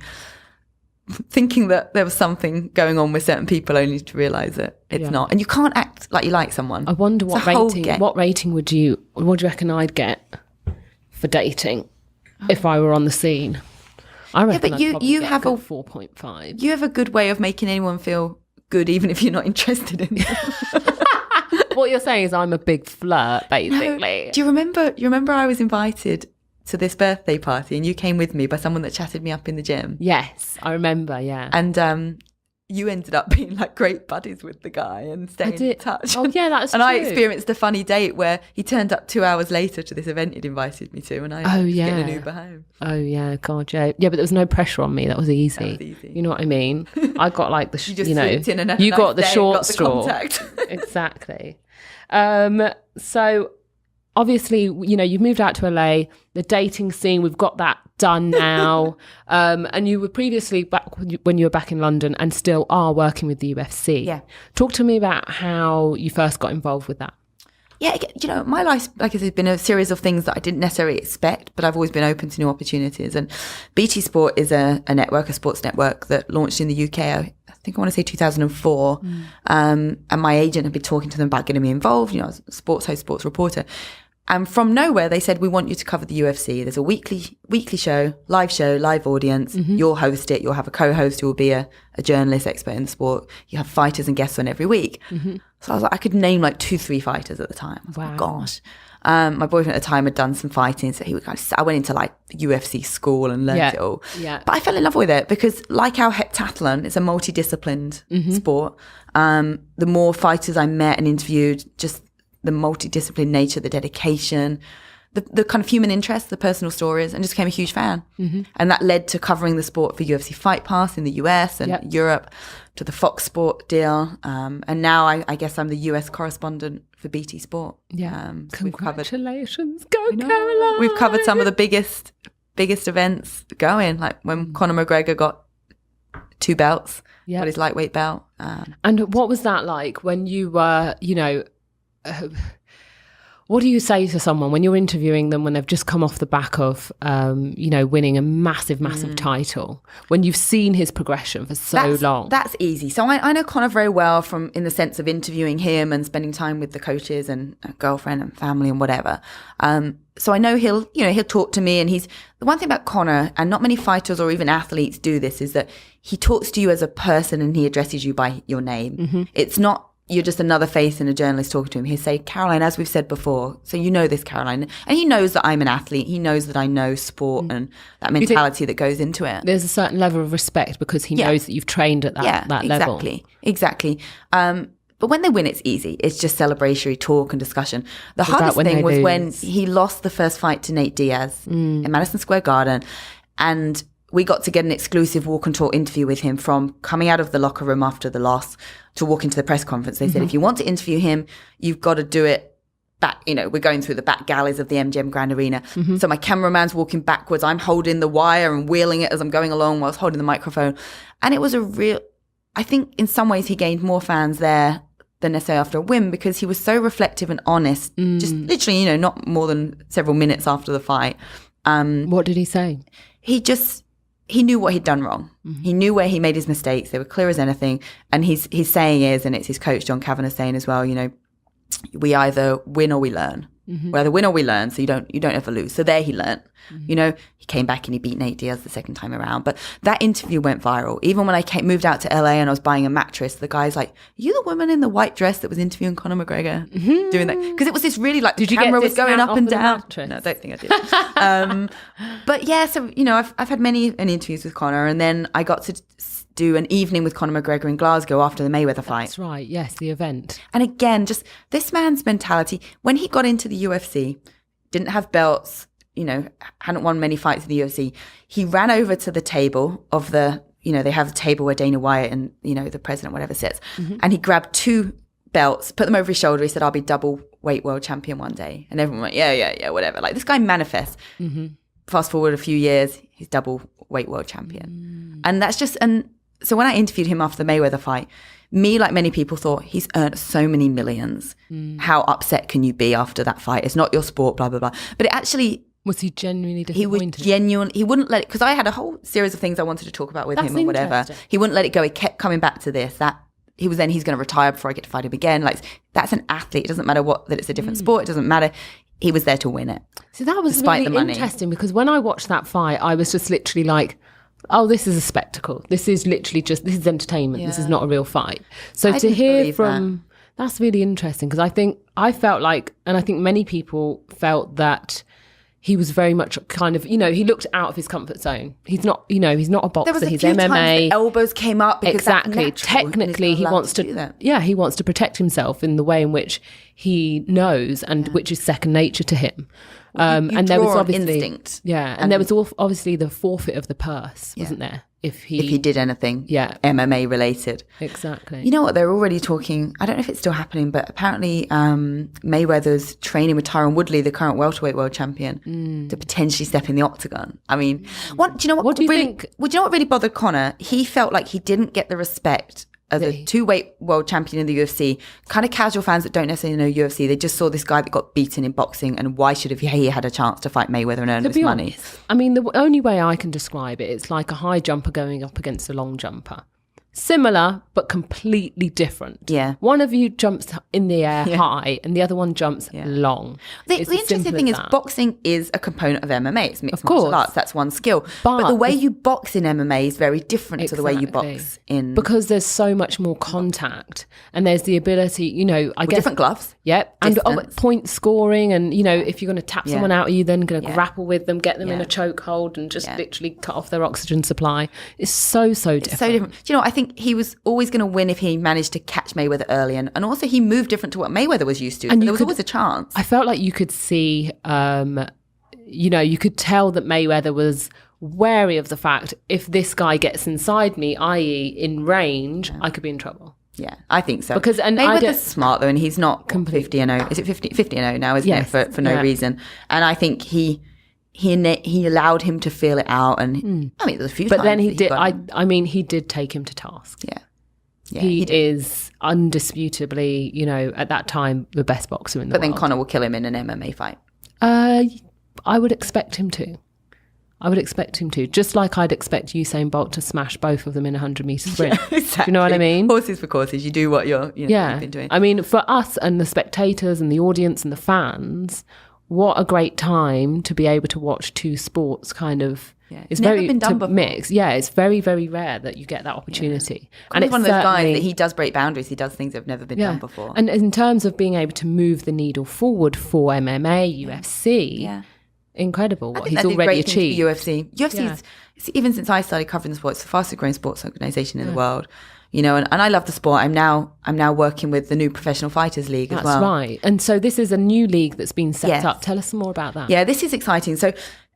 Thinking that there was something going on with certain people, only to realise that it's not. And you can't act like you like someone. I wonder It's what a whole rating. game. What rating what do you reckon I'd get for dating if I were on the scene? I reckon but I'd you- probably you get have a- 4.5. You have a good way of making anyone feel good, even if you're not interested in them. What you're saying is I'm a big flirt, basically. Do you remember I was invited to this birthday party, and you came with me by someone that chatted me up in the gym? Yes, I remember. Yeah, And you ended up being like great buddies with the guy and staying in did. touch. Oh, yeah, that's And I true. experienced a funny date where he turned up 2 hours later to this event he'd invited me to, and I was getting an Uber home. Oh yeah, God, yeah, but there was no pressure on me. That was easy. That was easy. You know what I mean? I got like the, You just you know, slipped in and had a you nice got the day and short got the straw. contact. Exactly. So obviously, you know, you've moved out to LA. The dating scene, we've got that done now. And you were previously back when you were back in London, and still are working with the UFC. Yeah. Talk to me about how you first got involved with that. Yeah, you know, my life, like I said, has been a series of things that I didn't necessarily expect, but I've always been open to new opportunities. And BT Sport is a network, a sports network that launched in the UK, I think I want to say 2004. And my agent had been talking to them about getting me involved. You know, I was a sports host, sports reporter. And from nowhere, they said, we want you to cover the UFC. There's a weekly show, live audience. You'll host it. You'll have a co-host who will be a journalist expert in the sport. You have fighters and guests on every week. So I was like, I could name like 2-3 fighters at the time. I was like, gosh. My boyfriend at the time had done some fighting, so I went into like UFC school and learned it all. But I fell in love with it because, like our heptathlon, it's a multidisciplined sport. The more fighters I met and interviewed, just the multidisciplined nature, the dedication, the kind of human interest, the personal stories, and just became a huge fan. And that led to covering the sport for UFC Fight Pass in the US and Europe, to the Fox Sport deal. And now I guess I'm the US correspondent for BT Sport. Congratulations. Go Caroline. We've covered some of the biggest events going, like when Conor McGregor got 2 belts, got his lightweight belt. And what was that like when you were, what do you say to someone when you're interviewing them when they've just come off the back of, winning a massive title, when you've seen his progression for so long? That's easy. So I know Conor very well in the sense of interviewing him and spending time with the coaches and a girlfriend and family and whatever. So I know he'll talk to me, and the one thing about Conor, and not many fighters or even athletes do this, is that he talks to you as a person and he addresses you by your name. It's not, you're just another face and a journalist talking to him. He'll say, Caroline, as we've said before, so you know this, Caroline. And he knows that I'm an athlete. He knows that I know sport and that mentality that goes into it. There's a certain level of respect because he knows that you've trained at that level. Exactly. But when they win, it's easy. It's just celebratory talk and discussion. The hardest thing was when he lost the first fight to Nate Diaz in Madison Square Garden. And we got to get an exclusive walk and talk interview with him from coming out of the locker room after the loss to walk into the press conference. They said, if you want to interview him, you've got to do it back. We're going through the back galleries of the MGM Grand Arena. So my cameraman's walking backwards. I'm holding the wire and wheeling it as I'm going along whilst holding the microphone. And it was I think in some ways he gained more fans there than necessarily after a win, because he was so reflective and honest, just literally, not more than several minutes after the fight. What did he say? He knew what he'd done wrong. He knew where he made his mistakes. They were clear as anything. And his saying is, and it's his coach, John Kavanagh, saying as well, we either win or we learn. We either win or we learn, so you don't ever lose. So there he learned. He came back and he beat Nate Diaz the second time around. But that interview went viral. Even when I moved out to LA and I was buying a mattress, the guy's like, are you the woman in the white dress that was interviewing Conor McGregor? Doing that? Because it was this really the camera was going up and down. No, I don't think I did. But yeah, so, I've had many interviews with Conor, and then I got to do an evening with Conor McGregor in Glasgow after the Mayweather fight. That's right, yes, the event. And again, just this man's mentality, when he got into the UFC, didn't have belts, hadn't won many fights in the UFC, he ran over to the table of they have a table where Dana White and, the president, whatever, sits, and he grabbed 2 belts, put them over his shoulder. He said, I'll be double weight world champion one day. And everyone went, yeah, whatever. Like, this guy manifests. Fast forward a few years, he's double weight world champion. And that's just, so when I interviewed him after the Mayweather fight, me, like many people, thought, he's earned so many millions. How upset can you be after that fight? It's not your sport, blah, blah, blah. But it actually... Was he genuinely disappointed? He was he wouldn't let it, because I had a whole series of things I wanted to talk about with him or whatever. He wouldn't let it go. He kept coming back to this, he's going to retire before I get to fight him again. Like, that's an athlete. It doesn't matter that it's a different sport. It doesn't matter. He was there to win it. So that was really interesting, because when I watched that fight, I was just literally like, oh, this is a spectacle. This is literally this is entertainment. This is not a real fight. So to hear from, that's really interesting, because I felt like, and I think many people felt that he was very much kind of, he looked out of his comfort zone. He's not, he's not a boxer. He's MMA. Times the elbows came up. Exactly. Technically, he wants to he wants to protect himself in the way in which he knows, and which is second nature to him. And there was obviously instinct. And there was obviously the forfeit of the purse, wasn't there? If he did anything MMA related. Exactly. You know what, they're already talking, I don't know if it's still happening, but apparently Mayweather's training with Tyron Woodley, the current welterweight world champion, to potentially step in the Octagon. I mean, do you know what really bothered Conor? He felt like he didn't get the respect as a 2-weight world champion in the UFC. Kind of casual fans that don't necessarily know UFC, they just saw this guy that got beaten in boxing, and why should he had a chance to fight Mayweather and earn his money? Honest, I mean, the only way I can describe it, it's like a high jumper going up against a long jumper. similar but completely different. Yeah. One of you jumps in the air high and the other one jumps long. The interesting thing is boxing is a component of MMA. It's mixed martial arts. That's one skill. But the way you box in MMA is very different to the way you box in... Because there's so much more contact and there's the ability, you know, I guess... different gloves. Yep. And point scoring and, you know, if you're going to tap someone out, are you then going to grapple with them, get them in a chokehold and just literally cut off their oxygen supply? It's so different. It's so different. Do you know, I think he was always going to win if he managed to catch Mayweather early. And also he moved different to what Mayweather was used to. And there was always a chance. I felt like you could see, you know, you could tell that Mayweather was wary of the fact if this guy gets inside me, i.e. in range, I could be in trouble. Yeah, I think so. Because Mayweather's smart though, and he's not 50-0. Is it 50-0 now, isn't it, for no reason? And I think he allowed him to feel it out, and I mean, there's a few times. But then he did. I mean, he did take him to task. Yeah, he is undisputably, you know, at that time the best boxer in the world. But then Conor will kill him in an MMA fight. I would expect him to. Just like I'd expect Usain Bolt to smash both of them in a 100-meter sprint. Exactly. Do you know what I mean? Horses for courses. You do what you've been doing. I mean, for us and the spectators and the audience and the fans, what a great time to be able to watch two sports kind of... Yeah. It's never very been done before. Mix. Yeah, it's very, very rare that you get that opportunity. And it's one of those guys that he does break boundaries. He does things that have never been done before. And in terms of being able to move the needle forward for MMA, UFC, incredible what he's already achieved. UFC is, even since I started covering the sport, it's the fastest growing sports organisation in the world. You know, and I love the sport. I'm now working with the new Professional Fighters League as well. That's right. And so this is a new league that's been set up. Tell us some more about that. Yeah, this is exciting. So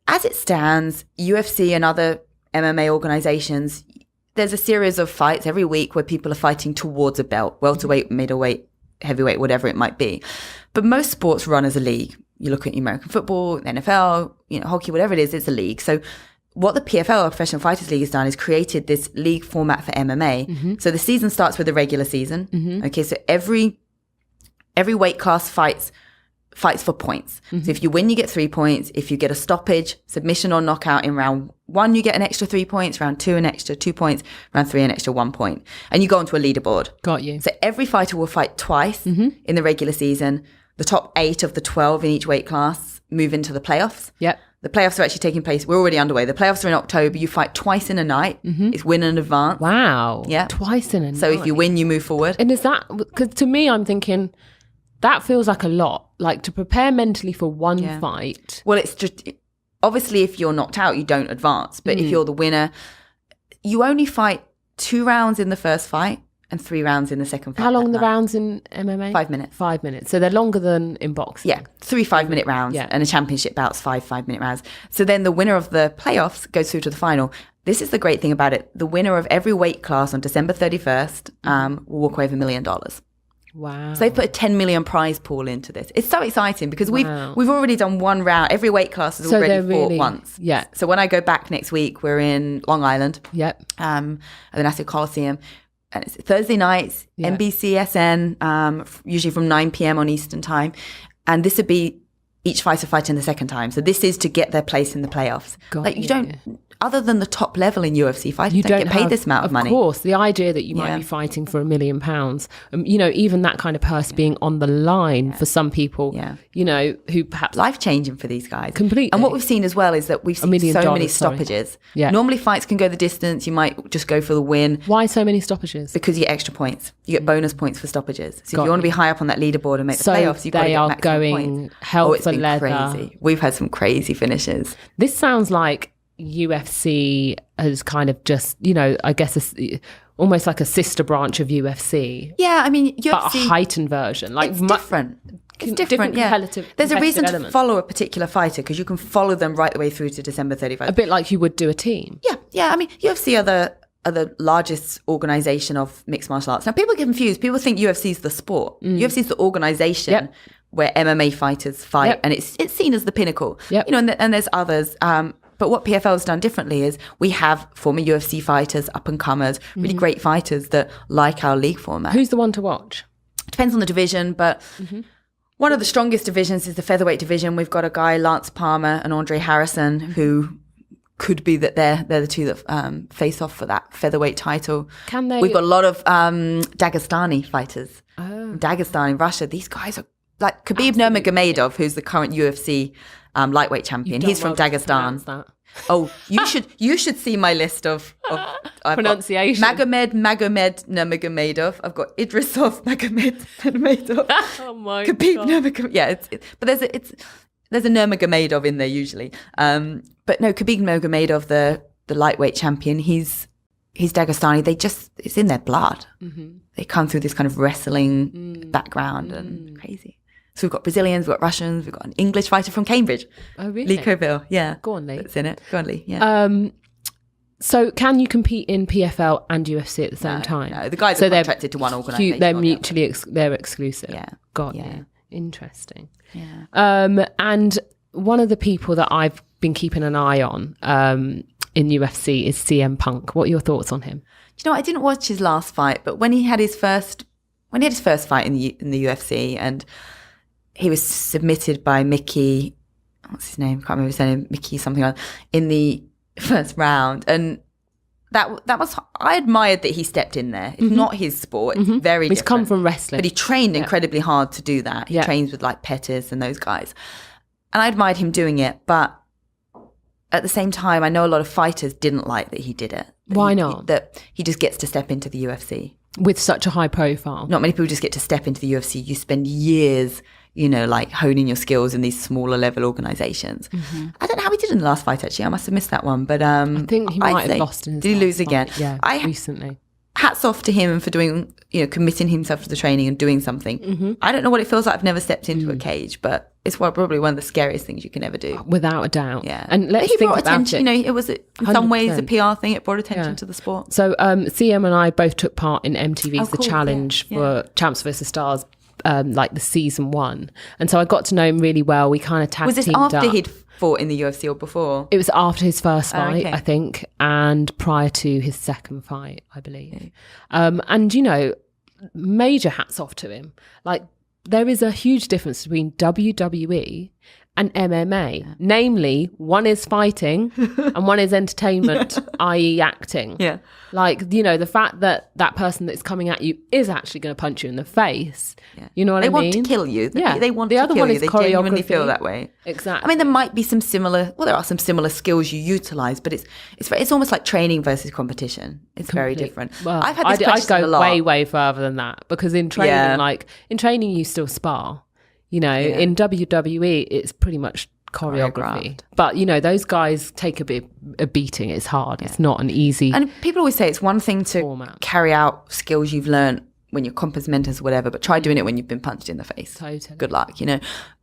as it stands, UFC and other MMA organisations, there's a series of fights every week where people are fighting towards a belt, welterweight, middleweight, heavyweight, whatever it might be. But most sports run as a league. You look at American football, NFL, you know, hockey, whatever it is, it's a league. So what the PFL, or Professional Fighters League, has done is created this league format for MMA. So the season starts with the regular season. Okay, so every weight class fights for points. So if you win, you get 3 points. If you get a stoppage, submission or knockout in round 1, you get an extra 3 points. Round 2, an extra 2 points. Round 3, an extra 1 point. And you go onto a leaderboard. Got you. So every fighter will fight twice in the regular season. The top 8 of the 12 in each weight class move into the playoffs. Yep. The playoffs are actually taking place. We're already underway. The playoffs are in October. You fight twice in a night. It's win and advance. Wow. Yeah. Twice in a night. So if you win, you move forward. And is that, because to me, I'm thinking, that feels like a lot. Like to prepare mentally for one fight. Well, it's just, obviously if you're knocked out, you don't advance. But if you're the winner, you only fight 2 rounds in the first fight and 3 rounds in the second fight. How long are the rounds in MMA? 5 minutes. 5 minutes. So they're longer than in boxing. Yeah, 3 5-minute rounds. And a championship bout's 5-5-minute rounds. So then the winner of the playoffs goes through to the final. This is the great thing about it. The winner of every weight class on December 31st will walk away with $1 million. Wow. So they put a 10 million prize pool into this. It's so exciting because we've already done 1 round. Every weight class has already fought once. Yeah. So when I go back next week, we're in Long Island. Yep. At the Nassau Coliseum. And it's Thursday nights, NBCSN, usually from 9 p.m. on Eastern time. And this would be each fighter fighting the second time. So this is to get their place in the playoffs. You don't, other than the top level in UFC fighters, you don't get paid this amount of money. Of course, the idea that you might be fighting for £1 million, you know, even that kind of purse being on the line for some people, you know, who perhaps... Life-changing for these guys. Completely. And what we've seen as well is that we've seen so many stoppages. Yeah. Normally fights can go the distance. You might just go for the win. Why so many stoppages? Because you get extra points. You get bonus points for stoppages. So if you want to be high up on that leaderboard and make the playoffs, you've got to get maximum points. Hell it's for been leather. Crazy. We've had some crazy finishes. This sounds like UFC has kind of just, you know, I guess almost like a sister branch of UFC. Yeah, I mean, UFC... But a heightened version. Like it's different. It's different, There's a reason element. to follow a particular fighter because you can follow them right the way through to December 31st. A bit like you would do a team. Yeah. I mean, UFC are the largest organisation of mixed martial arts. Now, people get confused. People think UFC is the sport. UFC is the organisation where MMA fighters fight, and it's seen as the pinnacle. You know, and there's others. But what PFL has done differently is we have former UFC fighters, up-and-comers, really great fighters that like our league format. Who's the one to watch? Depends on the division, but one of the strongest divisions is the featherweight division. We've got a guy, Lance Palmer and Andre Harrison, who could be that they're the two that face off for that featherweight title. Can they? We've got a lot of Dagestani fighters. Oh. Dagestan in Russia. These guys are like Khabib Nurmagomedov, who's the current UFC lightweight champion. He's from Dagestan. Oh, you should see my list of pronunciation. Magomed Nurmagomedov. I've got Idrisov Magomed Nurmagomedov. Oh my Khabib God. Nurmagomedov. Yeah, but there's a Nurmagomedov in there usually. But no, Khabib Nurmagomedov, the lightweight champion. He's Dagestani. It's in their blood. Mm-hmm. They come through this kind of wrestling background and crazy. So we've got Brazilians, we've got Russians, we've got an English fighter from Cambridge. Oh, really? Lee Coville, yeah. Go on, Lee. That's in it. Go on, Lee, yeah. So can you compete in PFL and UFC at the same time? No, the guys are contracted to one organisation. They're mutually they're exclusive. Yeah. Got yeah. you. Interesting. Yeah. And one of the people that I've been keeping an eye on in UFC is CM Punk. What are your thoughts on him? Do you know, I didn't watch his last fight, but when he had his first fight in the UFC, and he was submitted by Mickey, what's his name? I can't remember his name. Mickey something like that, in the first round, and that was, I admired that he stepped in there. It's not his sport. It's very He's different. come from wrestling, but he trained incredibly hard to do that. He trains with like Pettis and those guys, and I admired him doing it. But at the same time, I know a lot of fighters didn't like that he did it. Why not? That he just gets to step into the UFC with such a high profile. Not many people just get to step into the UFC. You spend years, like honing your skills in these smaller level organizations. Mm-hmm. I don't know how he did in the last fight, actually. I must have missed that one. But I think he might have lost in his Did he lose fight? again? Yeah, recently. Hats off to him for doing, committing himself to the training and doing something. Mm-hmm. I don't know what it feels like. I've never stepped into a cage, but it's probably one of the scariest things you can ever do. Without a doubt. Yeah. And let's he think brought about attention, it. it was in some ways a PR thing. It brought attention to the sport. So CM and I both took part in MTV's The cool. Challenge for Champs vs. Stars, like the season 1. And so I got to know him really well. We kind of tag teamed up. Was this after he'd fought in the UFC or before? It was after his first fight, okay. I think, and prior to his second fight, I believe. And, major hats off to him. Like, there is a huge difference between WWE and MMA. Namely, one is fighting and one is entertainment, i.e. acting. Yeah. Like, the fact that that person that's coming at you is actually going to punch you in the face. Yeah. You know what I mean? They want to kill you. Yeah. They want the to other kill one you. is They genuinely feel that way. Exactly. I mean, there might be some similar, there are some similar skills you utilize, but it's almost like training versus competition. It's very different. Well, I've had this question I'd a go lot. way further than that, because in training, you still spar. In WWE, it's pretty much choreography. But, those guys take a beating. It's hard. It's not an easy And people always say it's one thing to format. carry out skills you've learned when you're compass mentors or whatever, but try doing it when you've been punched in the face. Totally. Good luck,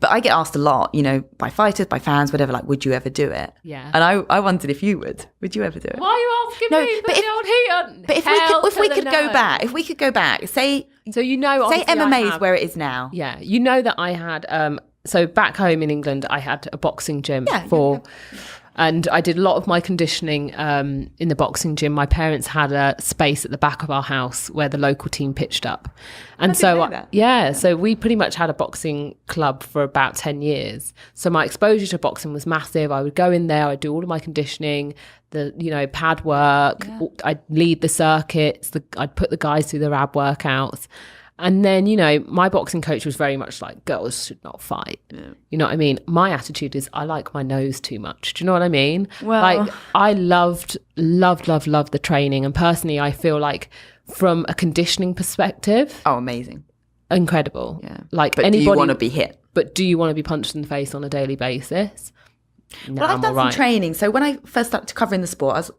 But I get asked a lot, by fighters, by fans, whatever, like, would you ever do it? Yeah. And I wondered if you would. Would you ever do it? Why are you asking me? But The old heat. But if we could go back, say MMA is where it is now. Yeah, that I had. So back home in England, I had a boxing gym and I did a lot of my conditioning in the boxing gym. My parents had a space at the back of our house where the local team pitched up. And so we pretty much had a boxing club for about 10 years. So my exposure to boxing was massive. I would go in there, I'd do all of my conditioning, the pad work, I'd lead the circuits, I'd put the guys through the ab workouts. And then, my boxing coach was very much like, girls should not fight. Yeah. You know what I mean? My attitude is, I like my nose too much. Do you know what I mean? Well, I loved the training. And personally, I feel like from a conditioning perspective. Oh, amazing. Incredible. Yeah. Like, but anybody, do you want to be hit? But do you want to be punched in the face on a daily basis? No, I've done some training. So when I first started covering the sport,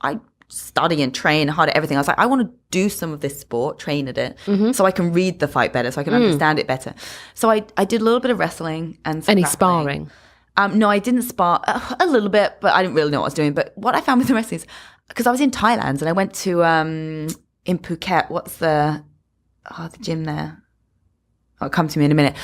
I study and train hard at everything. I was like, I want to do some of this sport, train at it, so I can read the fight better, so I can understand it better. So I did a little bit of wrestling and some Any grappling. sparring? No, I didn't spar a little bit, but I didn't really know what I was doing. But what I found with the wrestling is, because I was in Thailand and I went to in Phuket. What's the gym there? It'll come to me in a minute.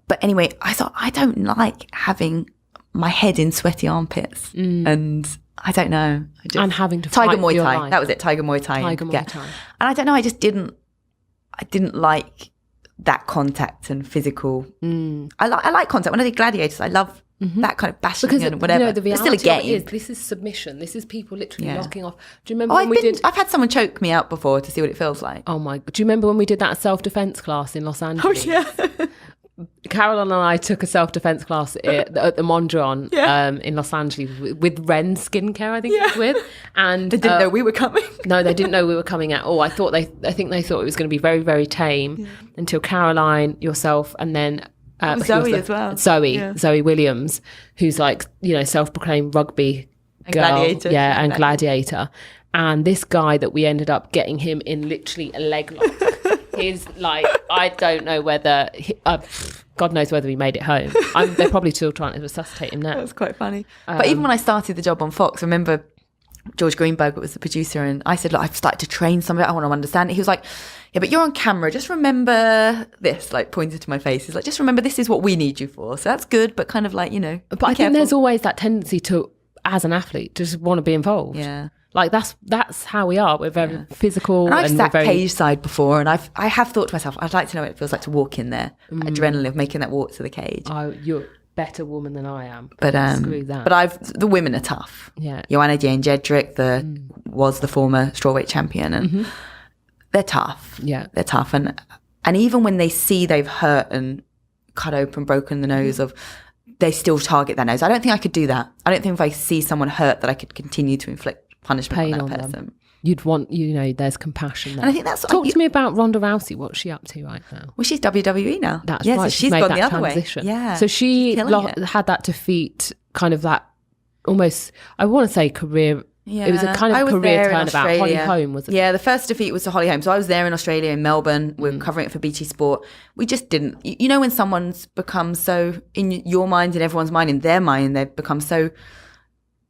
But anyway, I thought, I don't like having my head in sweaty armpits and. I don't know. And having to Tiger fight Muay for your Thai. life. That was it. Tiger Muay Thai. Thai. And I don't know. I just didn't like that contact and physical. I like contact. When I did Gladiators, I love that kind of bashing Because and whatever. the It's still a reality of it game. is, this is submission. This is people literally Yeah. knocking off. Do you remember when we did? I've had someone choke me out before to see what it feels like. Oh my! Do you remember when we did that self-defense class in Los Angeles? Oh yeah. Caroline and I took a self-defense class at the Mondrian in Los Angeles with Ren Skincare, I think it was with. And They didn't know we were coming. No, they didn't know we were coming at all. I think they thought it was going to be very, very tame until Caroline, yourself, and then Zoe as well. Zoe Williams, who's like, self-proclaimed rugby girl. Gladiator. Yeah, and gladiator. And this guy that we ended up getting him in literally a leg lock. He's like, I don't know whether, God knows whether he made it home. They're probably still trying to resuscitate him now. That's quite funny. But even when I started the job on Fox, I remember George Greenberg was the producer, and I said, look, I've started to train some of it. I want to understand it. He was like, yeah, but you're on camera. Just remember this, like pointed to my face. He's like, just remember this is what we need you for. So that's good, but kind of like, But I think there's always that tendency to, as an athlete, to just want to be involved. Yeah. Like that's how we are. We're very physical. And I've and sat we're very... cage side before, and I have thought to myself, I'd like to know what it feels like to walk in there. Adrenaline of making that walk to the cage. Oh, you're a better woman than I am. But screw that. But the women are tough. Yeah. Joanna Jane Jedrick was the former strawweight champion, and they're tough. Yeah. They're tough. And even when they see they've hurt and cut open, broken the nose of, they still target their nose. I don't think I could do that. I don't think if I see someone hurt that I could continue to inflict punishment Pain on that on person. them. You'd want, there's compassion there. And I think that's Talk to me about Ronda Rousey. What's she up to right now? Well, she's WWE now. That's right. right. So she's made gone that the other transition. way. Yeah. So she killing it. had that defeat, kind of that almost, I want to say career. Yeah. It was a kind I of was career there in turnabout. Holly Australia. Holm was it? Yeah, the first defeat was to Holly Holm. So I was there in Australia, in Melbourne. We were covering it for BT Sport. We just didn't. When someone's become so, in your mind, in everyone's mind, in their mind, they've become so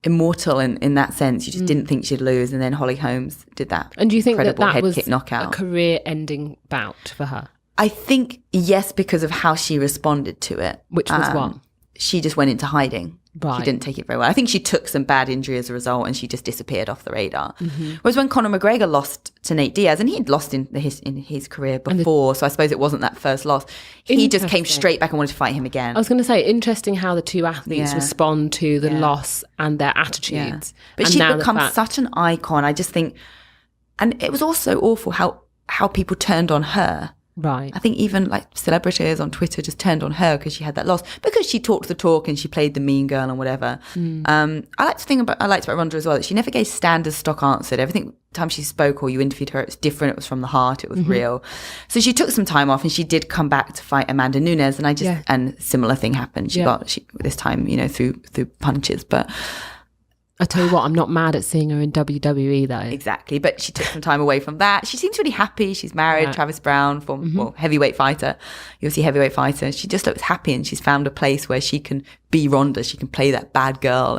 immortal in that sense. You just didn't think she'd lose. And then Holly Holmes did that. And do you think that head was kick knockout. a career-ending bout for her? I think, yes, because of how she responded to it. Which was what? She just went into hiding. Right. She didn't take it very well. I think she took some bad injury as a result, and she just disappeared off the radar. Whereas when Conor McGregor lost to Nate Diaz, and he'd lost in his career before, so I suppose it wasn't that first loss. He just came straight back and wanted to fight him again. I was going to say, interesting how the two athletes respond to the loss and their attitudes. But and she'd now become such an icon. I just think, and it was also awful how people turned on her. Right. I think even like celebrities on Twitter just turned on her because she had that loss, because she talked the talk and she played the mean girl and whatever. I liked about Ronda as well that she never gave standard stock answer. Every time she spoke or you interviewed her, it was different. It was from the heart. It was real. So she took some time off and she did come back to fight Amanda Nunes, and and similar thing happened. She this time through punches, but. I tell you what, I'm not mad at seeing her in WWE though. Exactly, but she took some time away from that. She seems really happy. She's married, Travis Brown, heavyweight fighter, UFC heavyweight fighter. She just looks happy, and she's found a place where she can be Ronda. She can play that bad girl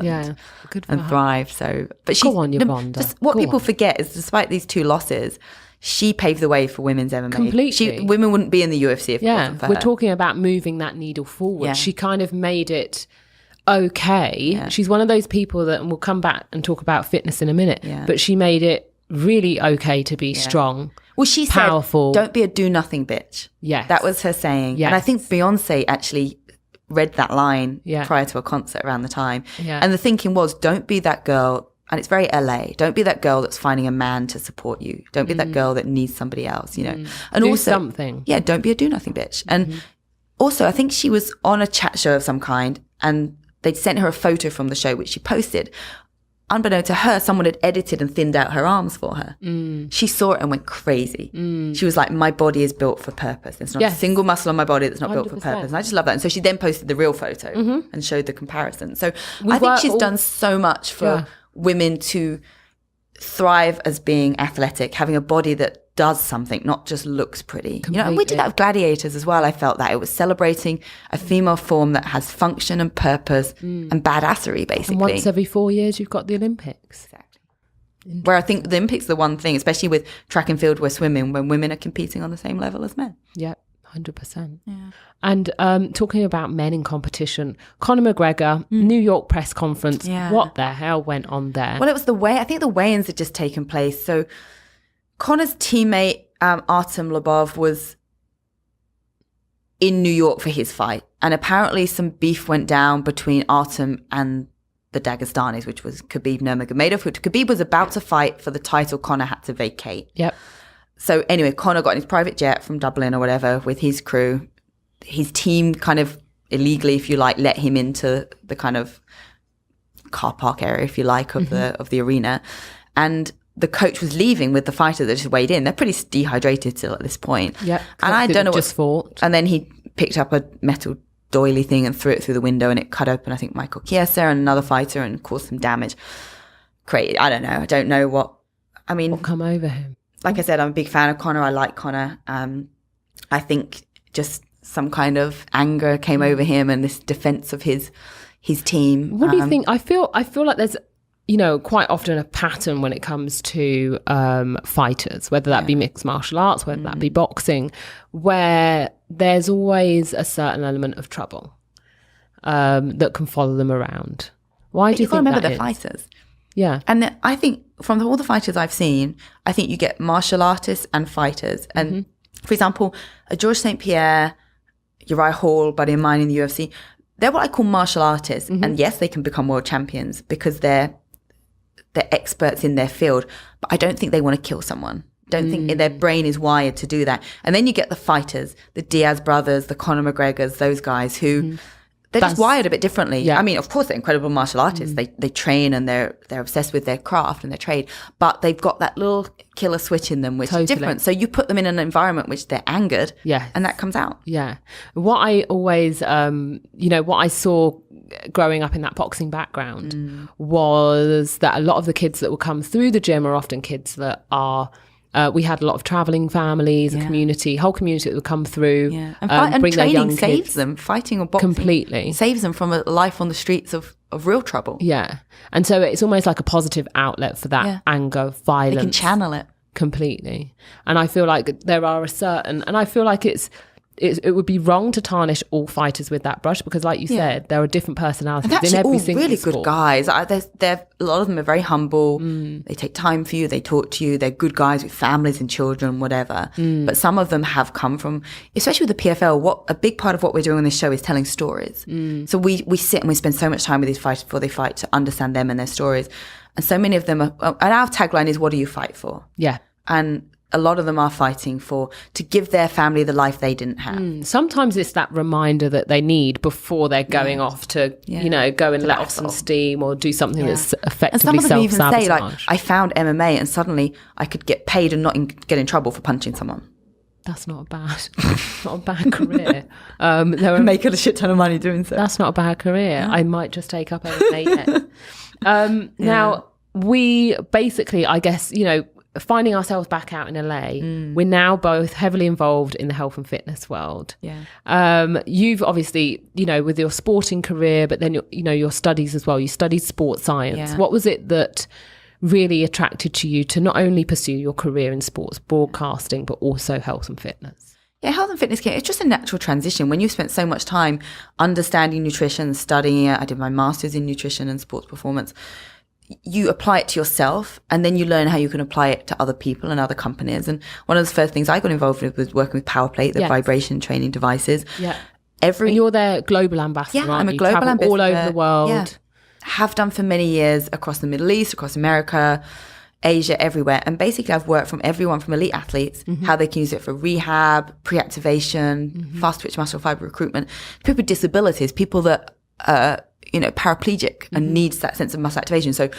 good for and her. thrive. So, but Go on, your Ronda. What people forget is, despite these two losses, she paved the way for women's MMA. Completely. Women wouldn't be in the UFC if it wasn't for her. We're talking about moving that needle forward. Yeah. She kind of made it okay. Yeah. She's one of those people that, and we'll come back and talk about fitness in a minute, Yeah. but she made it really okay to be strong. Well, she powerful. said, "Don't be a do-nothing bitch." Yes. That was her saying. Yes. And I think Beyonce actually read that line Yeah. prior to a concert around the time. Yeah. And the thinking was, don't be that girl, and it's very LA, don't be that girl that's finding a man to support you. Don't be that girl that needs somebody else, And Do also, something. yeah, don't be a do-nothing bitch. And also, I think she was on a chat show of some kind, and they'd sent her a photo from the show, which she posted. Unbeknown to her, someone had edited and thinned out her arms for her. She saw it and went crazy. She was like, my body is built for purpose. There's not a single muscle on my body that's not built for 100%. purpose. And I just love that. And so she then posted the real photo and showed the comparison. So I think work she's all- done so much for women to thrive as being athletic, having a body that does something, not just looks pretty. And we did that with Gladiators as well. I felt that it was celebrating a female form that has function and purpose and badassery, basically. And once every 4 years, you've got the Olympics. Exactly. Where I think the Olympics are the one thing, especially with track and field, where swimming, when women are competing on the same level as men. Yeah, 100%. Yeah. And talking about men in competition, Conor McGregor, New York press conference. Yeah. What the hell went on there? Well, it was I think the weigh-ins had just taken place. So Conor's teammate, Artem Lobov, was in New York for his fight. And apparently some beef went down between Artem and the Dagestanis, which was Khabib Nurmagomedov. Khabib was about to fight for the title Conor had to vacate. Yep. So anyway, Conor got in his private jet from Dublin or whatever with his crew. His team kind of illegally, if you like, let him into the kind of car park area, if you like, of the arena. And the coach was leaving with the fighter that just weighed in. They're pretty dehydrated still at this point. Yeah. And I don't know just fought. And then he picked up a metal doily thing and threw it through the window, and it cut open, I think, Michael Chiesa and another fighter and caused some damage. Crazy. I don't know. I don't know what come over him. Like I said, I'm a big fan of Conor. I like Conor. I think just some kind of anger came over him and this defense of his team. What do you think? I feel like there's, quite often a pattern when it comes to fighters, whether that be mixed martial arts, whether that be boxing, where there's always a certain element of trouble that can follow them around. Why do you think remember that the is? fighters? Yeah. And I think from all the fighters I've seen, I think you get martial artists and fighters. And for example, George St. Pierre, Uriah Hall, buddy of mine in the UFC, they're what I call martial artists. And yes, they can become world champions because they're experts in their field. But I don't think they want to kill someone. Don't think their brain is wired to do that. And then you get the fighters, the Diaz brothers, the Conor McGregors, those guys who they're just wired a bit differently. Yeah. I mean, of course, they're incredible martial artists. They train and they're obsessed with their craft and their trade, but they've got that little killer switch in them, which is different. So you put them in an environment which they're angered, and that comes out. Yeah. What I always, what I saw growing up in that boxing background was that a lot of the kids that would come through the gym are often kids that are. We had a lot of travelling families, whole community that would come through, and bring their young training saves kids. them. Fighting or boxing Completely saves them from a life on the streets of real trouble. Yeah, and so it's almost like a positive outlet for that anger, violence. They can channel it completely. And I feel like there are and I feel like it would be wrong to tarnish all fighters with that brush because, like you said, there are different personalities in every single really sport. good guys. A lot of them are very humble. They take time for you. They talk to you. They're good guys with families and children, whatever. But some of them have come from, especially with the PFL, a big part of what we're doing on this show is telling stories. So we sit and we spend so much time with these fighters before they fight to understand them and their stories. And so many of them and our tagline is, what do you fight for? Yeah. And a lot of them are fighting to give their family the life they didn't have. Sometimes it's that reminder that they need before they're going off to, go and let off some steam or do something that's effectively self-sabotage. And some of them even say, like, I found MMA and suddenly I could get paid and not get in trouble for punching someone. That's not a bad career. Making a shit ton of money doing so. That's not a bad career. Yeah. I might just take up MMA next. Now, we basically, I guess, finding ourselves back out in LA, we're now both heavily involved in the health and fitness world. Yeah. You've obviously, with your sporting career, but then your studies as well. You studied sports science. Yeah. What was it that really attracted to you to not only pursue your career in sports broadcasting, but also health and fitness? Yeah, health and fitness care, it's just a natural transition. When you've spent so much time understanding nutrition, studying it, I did my master's in nutrition and sports performance. You apply it to yourself and then you learn how you can apply it to other people and other companies. And one of the first things I got involved with was working with PowerPlate, the vibration training devices. Yeah. And you're their global ambassador, aren't I'm a global ambassador. All over the world. Yeah. Have done for many years across the Middle East, across America, Asia, everywhere. And basically I've worked from everyone from elite athletes, how they can use it for rehab, pre-activation, fast twitch muscle fiber recruitment, people with disabilities, people that paraplegic and needs that sense of muscle activation. So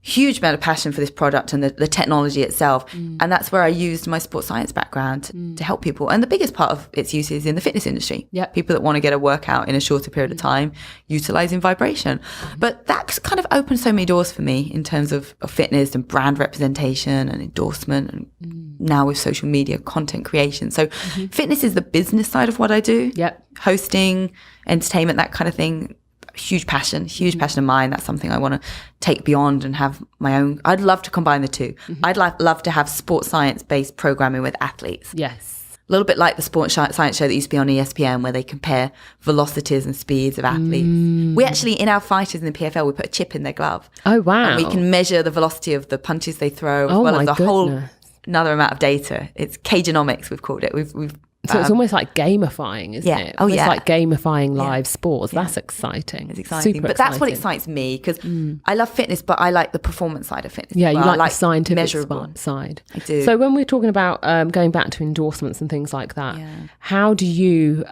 huge amount of passion for this product and the technology itself. And that's where I used my sports science background to help people. And the biggest part of its use is in the fitness industry. Yep. People that want to get a workout in a shorter period of time, utilizing vibration. But that's kind of opened so many doors for me in terms of fitness and brand representation and endorsement and now with social media content creation. So fitness is the business side of what I do. Yep. Hosting, entertainment, that kind of thing. Huge passion of mine. That's something I want to take beyond and have my own. I'd love to combine the two. I'd love to have sports science-based programming with athletes. Yes. A little bit like the sports science show that used to be on ESPN where they compare velocities and speeds of athletes. We actually, in our fighters in the PFL, we put a chip in their glove. Oh, wow. And we can measure the velocity of the punches they throw as well as the whole another amount of data. It's Cagenomics, we've called it. We've So it's almost like gamifying, isn't it? Oh, It's like gamifying live sports. Yeah. That's exciting. It's exciting. Super but exciting. that's what excites me, because I love fitness, but I like the performance side of fitness. Yeah, as you well. like the scientific measurable side. I do. So when we're talking about going back to endorsements and things like that, how do you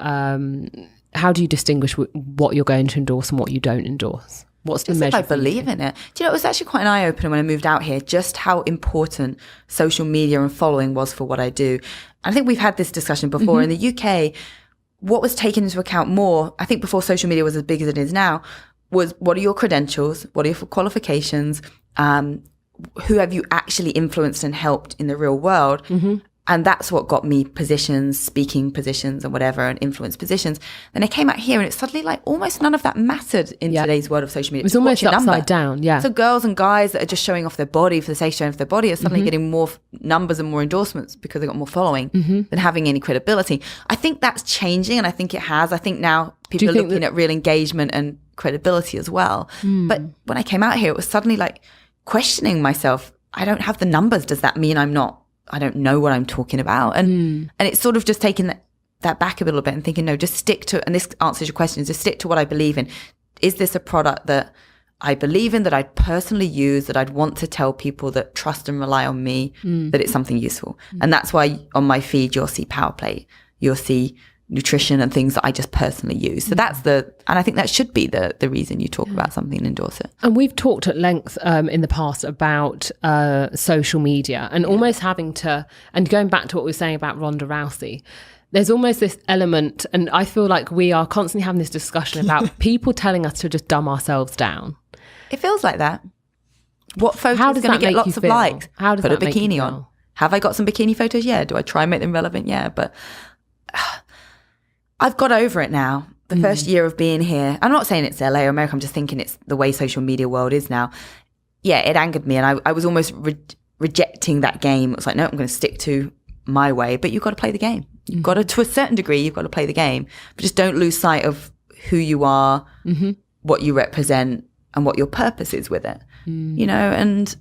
distinguish what you're going to endorse and what you don't endorse? What's the measure? I believe in it. Do you know, it was actually quite an eye-opener when I moved out here, just how important social media and following was for what I do. I think we've had this discussion before. In the UK, what was taken into account more, I think before social media was as big as it is now, was what are your credentials? What are your qualifications? Who have you actually influenced and helped in the real world? And that's what got me positions, speaking positions and whatever, and influence positions. Then I came out here and it's suddenly like almost none of that mattered in today's world of social media. It was almost upside down, So girls and guys that are just showing off their body for the sake of showing off their body are suddenly getting more numbers and more endorsements because they got more following than having any credibility. I think that's changing, and I think it has. I think now people are looking at real engagement and credibility as well. But when I came out here, it was suddenly like questioning myself. I don't have the numbers. Does that mean I don't know what I'm talking about? And it's sort of just taking that back a little bit and thinking, no, just stick to, and this answers your question, just stick to what I believe in. Is this a product that I believe in, that I'd personally use, that I'd want to tell people that trust and rely on me, that it's something useful? And that's why on my feed, you'll see Power Play, you'll see nutrition and things that I just personally use. So that's and I think that should be the reason you talk about something and endorse it. And we've talked at length in the past about social media and almost having to, and going back to what we were saying about Ronda Rousey, there's almost this element, and I feel like we are constantly having this discussion about people telling us to just dumb ourselves down. It feels like that. What photo is going to get lots of likes? How does Put that a bikini on. Have I got some bikini photos? Yeah. Do I try and make them relevant? Yeah. But I've got over it now. The first year of being here, I'm not saying it's LA or America, I'm just thinking it's the way social media world is now. Yeah, it angered me, and I was almost rejecting that game. It was like, no, I'm going to stick to my way, but you've got to play the game. You've got to a certain degree, you've got to play the game, but just don't lose sight of who you are, what you represent, and what your purpose is with it, you know, and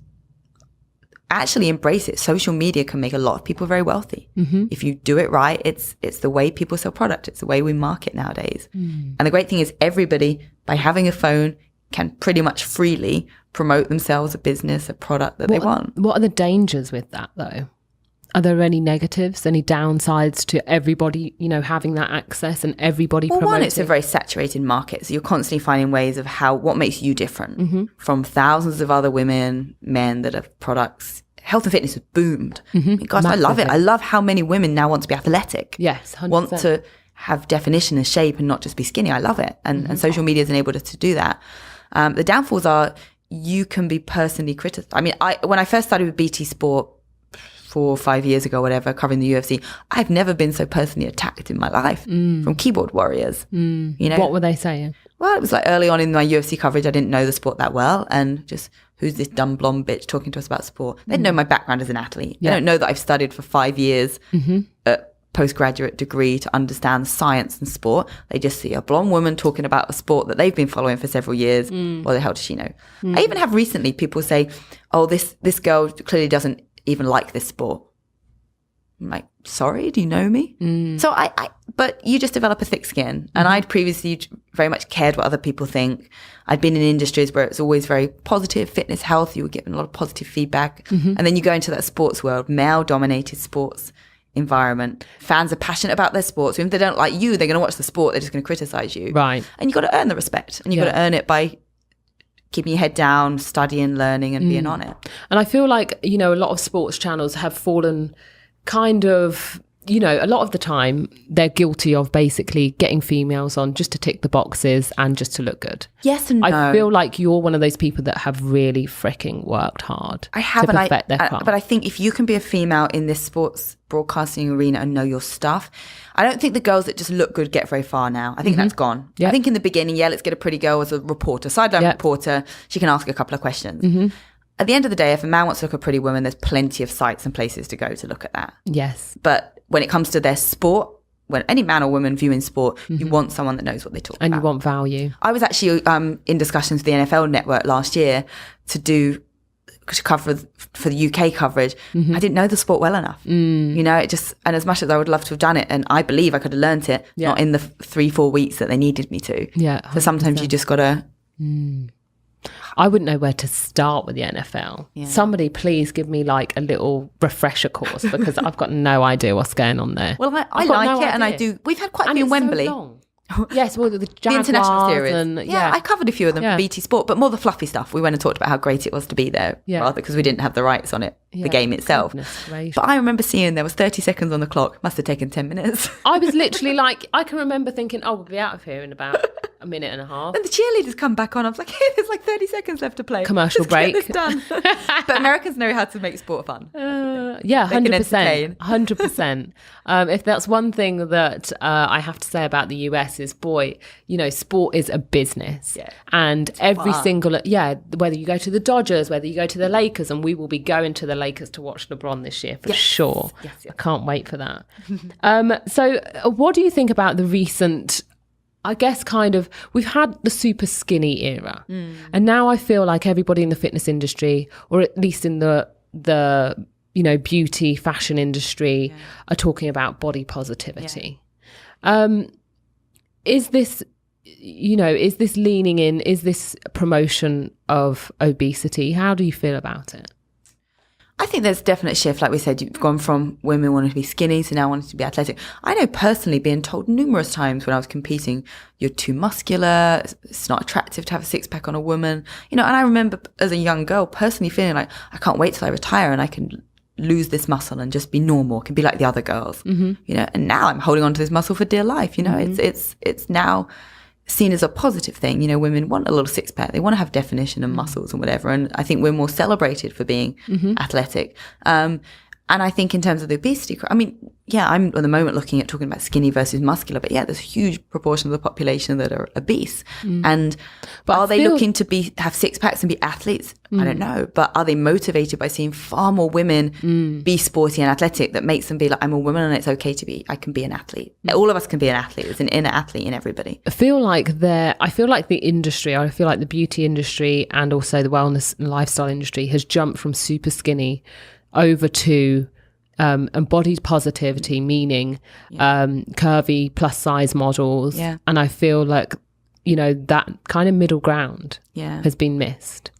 actually embrace it. Social media can make a lot of people very wealthy. If you do it right, it's the way people sell product. It's the way we market nowadays. And the great thing is everybody, by having a phone, can pretty much freely promote themselves, a business, a product that they want. What are the dangers with that though? Are there any negatives, any downsides to everybody, you know, having that access and everybody promoting? One, it's a very saturated market. So you're constantly finding ways of what makes you different from thousands of other women, men that have products. Health and fitness has boomed. Gosh, I love it. I love how many women now want to be athletic. Yes, 100%. Want to have definition and shape and not just be skinny. I love it. And social media has enabled us to do that. The downfalls are you can be personally criticized. I mean, when I first started with BT Sport 4 or 5 years ago, whatever, covering the UFC, I've never been so personally attacked in my life from keyboard warriors. You know, what were they saying? Well, it was like early on in my UFC coverage, I didn't know the sport that well, and just who's this dumb blonde bitch talking to us about sport? They don't know my background as an athlete. They don't know that I've studied for 5 years at postgraduate degree to understand science and sport. They just see a blonde woman talking about a sport that they've been following for several years. What the hell does she know? I even have recently people say, "Oh, this girl clearly doesn't even like this sport." I'm like, sorry, do you know me? So but you just develop a thick skin. And I'd previously very much cared what other people think. I'd been in industries where it's always very positive, fitness, health. You were given a lot of positive feedback. And then you go into that sports world, male-dominated sports environment. Fans are passionate about their sports. Even if they don't like you, they're going to watch the sport. They're just going to criticize you. Right. And you've got to earn the respect. And you've got to earn it by keeping your head down, studying, learning, and being on it. And I feel like, you know, a lot of sports channels have fallen kind of, you know, a lot of the time they're guilty of basically getting females on just to tick the boxes and just to look good. Yes and no. I feel like you're one of those people that have really freaking worked hard I have, to perfect their craft. But I think if you can be a female in this sports broadcasting arena and know your stuff, I don't think the girls that just look good get very far now. I think that's gone. I think in the beginning, let's get a pretty girl as a reporter, sideline reporter. She can ask a couple of questions. At the end of the day, if a man wants to look at a pretty woman, there's plenty of sites and places to go to look at that. Yes. But when it comes to their sport, when any man or woman viewing sport, you want someone that knows what they talk about. And you want value. I was actually in discussions with the NFL Network last year to do to cover for the UK coverage, I didn't know the sport well enough. You know, it just, and as much as I would love to have done it, and I believe I could have learnt it, not in the 3-4 weeks that they needed me to. Yeah. 100%. So sometimes you just got to... I wouldn't know where to start with the NFL. Yeah. Somebody please give me like a little refresher course because I've got no idea what's going on there. Well, I like it, and I do. We've had quite a few in Wembley. So long. Yes, well, the Jaguars, international series. And, I covered a few of them for BT Sport, but more the fluffy stuff. We went and talked about how great it was to be there, rather because we didn't have the rights on it, the game itself. But I remember seeing there was 30 seconds on the clock. Must have taken 10 minutes. I was literally like, I can remember thinking, oh, we'll be out of here in about a minute and a half. And the cheerleaders come back on. I was like, hey, there's like 30 seconds left to play. Commercial break. Get this done. But Americans know how to make sport fun. 100%. 100%. If that's one thing that I have to say about the US is, boy, you know, sport is a business. Yeah. And every single, whether you go to the Dodgers, whether you go to the Lakers, and we will be going to the Lakers to watch LeBron this year for sure. Yes. I can't wait for that. So what do you think about the recent, I guess we've had the super skinny era. And now I feel like everybody in the fitness industry, or at least in the you know, beauty, fashion industry are talking about body positivity. Is this, you know, is this leaning in, is this promotion of obesity? How do you feel about it? I think there's a definite shift. Like we said, you've gone from women wanting to be skinny to now wanting to be athletic. I know personally being told numerous times when I was competing, you're too muscular, it's not attractive to have a six-pack on a woman. You know, and I remember as a young girl personally feeling like, I can't wait till I retire and I can lose this muscle and just be normal, can be like the other girls. You know, and now I'm holding on to this muscle for dear life. You know, it's now seen as a positive thing. You know, women want a little six-pack. They want to have definition and muscles and whatever. And I think we're more celebrated for being athletic. And I think in terms of the obesity, I mean, I'm at the moment looking at talking about skinny versus muscular, but there's a huge proportion of the population that are obese. But are they looking to have six packs and be athletes? I don't know. But are they motivated by seeing far more women be sporty and athletic that makes them be like, I'm a woman and it's okay to I can be an athlete. All of us can be an athlete. There's an inner athlete in everybody. I feel like the industry, I feel like the beauty industry and also the wellness and lifestyle industry has jumped from super skinny over to embodied positivity, meaning curvy plus size models. And I feel like, you know, that kind of middle ground has been missed.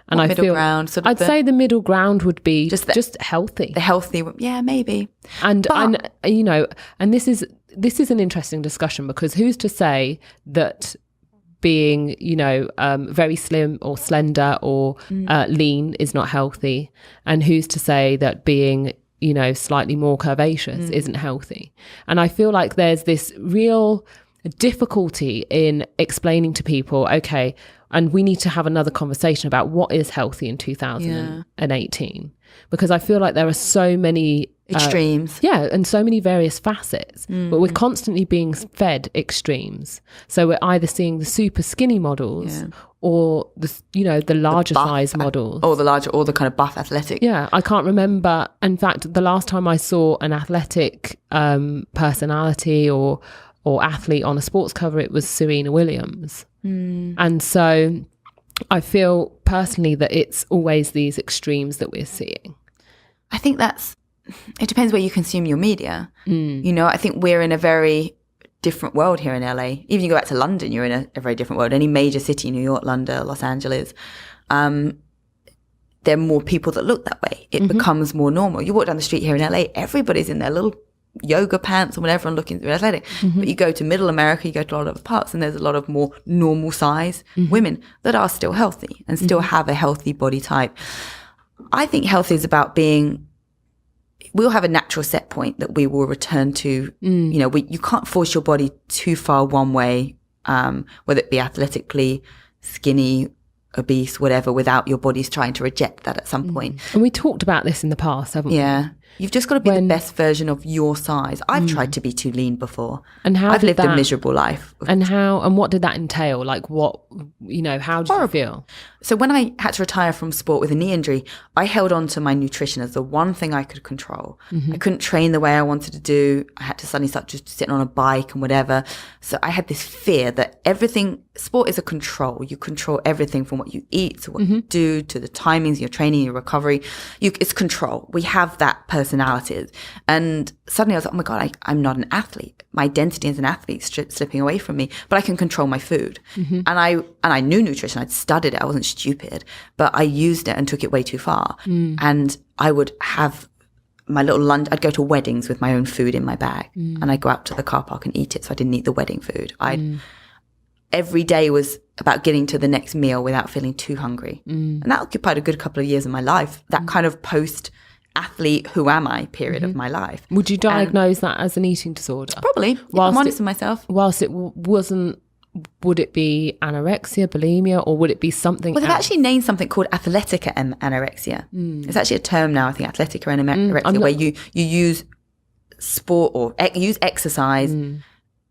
And I feel I'd say the middle ground would be just healthy. The healthy, maybe. And you know, and this is an interesting discussion because who's to say that being, you know, very slim or slender or lean is not healthy, and who's to say that being, you know, slightly more curvaceous isn't healthy? And I feel like there's this real difficulty in explaining to people, okay, and we need to have another conversation about what is healthy in 2018, because I feel like there are so many extremes, and so many various facets, but we're constantly being fed extremes. So we're either seeing the super skinny models or the, you know, the larger size models, or the kind of buff athletic. I can't remember. In fact, the last time I saw an athletic personality or athlete on a sports cover, it was Serena Williams. And so I feel personally that it's always these extremes that we're seeing. I think it depends where you consume your media. You know, I think we're in a very different world here in LA. Even you go back to London, you're in a very different world. Any major city, New York, London, Los Angeles, there are more people that look that way. It becomes more normal. You walk down the street here in LA, everybody's in their little yoga pants or whatever and looking athletic. But you go to middle America, you go to a lot of parts, and there's a lot of more normal size women that are still healthy and still have a healthy body type. I think health is about we'll have a natural set point that we will return to. You know, you can't force your body too far one way, whether it be athletically, skinny, obese, whatever, without your body's trying to reject that at some point. And we talked about this in the past, haven't we? You've just got to be the best version of your size. I've tried to be too lean before. And I've lived a miserable life. And what did that entail? Like how did you feel? So when I had to retire from sport with a knee injury, I held on to my nutrition as the one thing I could control. I couldn't train the way I wanted to do. I had to suddenly start just sitting on a bike and whatever. So I had this fear that sport is a control. You control everything from what you eat to what you do to the timings, your training, your recovery. It's control. We have that personality. And suddenly I was like, oh my God, I'm not an athlete. My identity as an athlete is slipping away from me, but I can control my food. And I knew nutrition. I'd studied it. I wasn't stupid, but I used it and took it way too far. And I would have my little lunch. I'd go to weddings with my own food in my bag and I'd go out to the car park and eat it. So I didn't eat the wedding food. Every day was about getting to the next meal without feeling too hungry. And that occupied a good couple of years of my life, that kind of post-athlete, who am I period of my life. Would you diagnose that as an eating disorder? Probably, if I'm honest with myself. Whilst it wasn't, would it be anorexia, bulimia, or would it be something Well, they've actually named something called athletica anorexia. It's actually a term now, I think, athletica anorexia, where you use sport or use exercise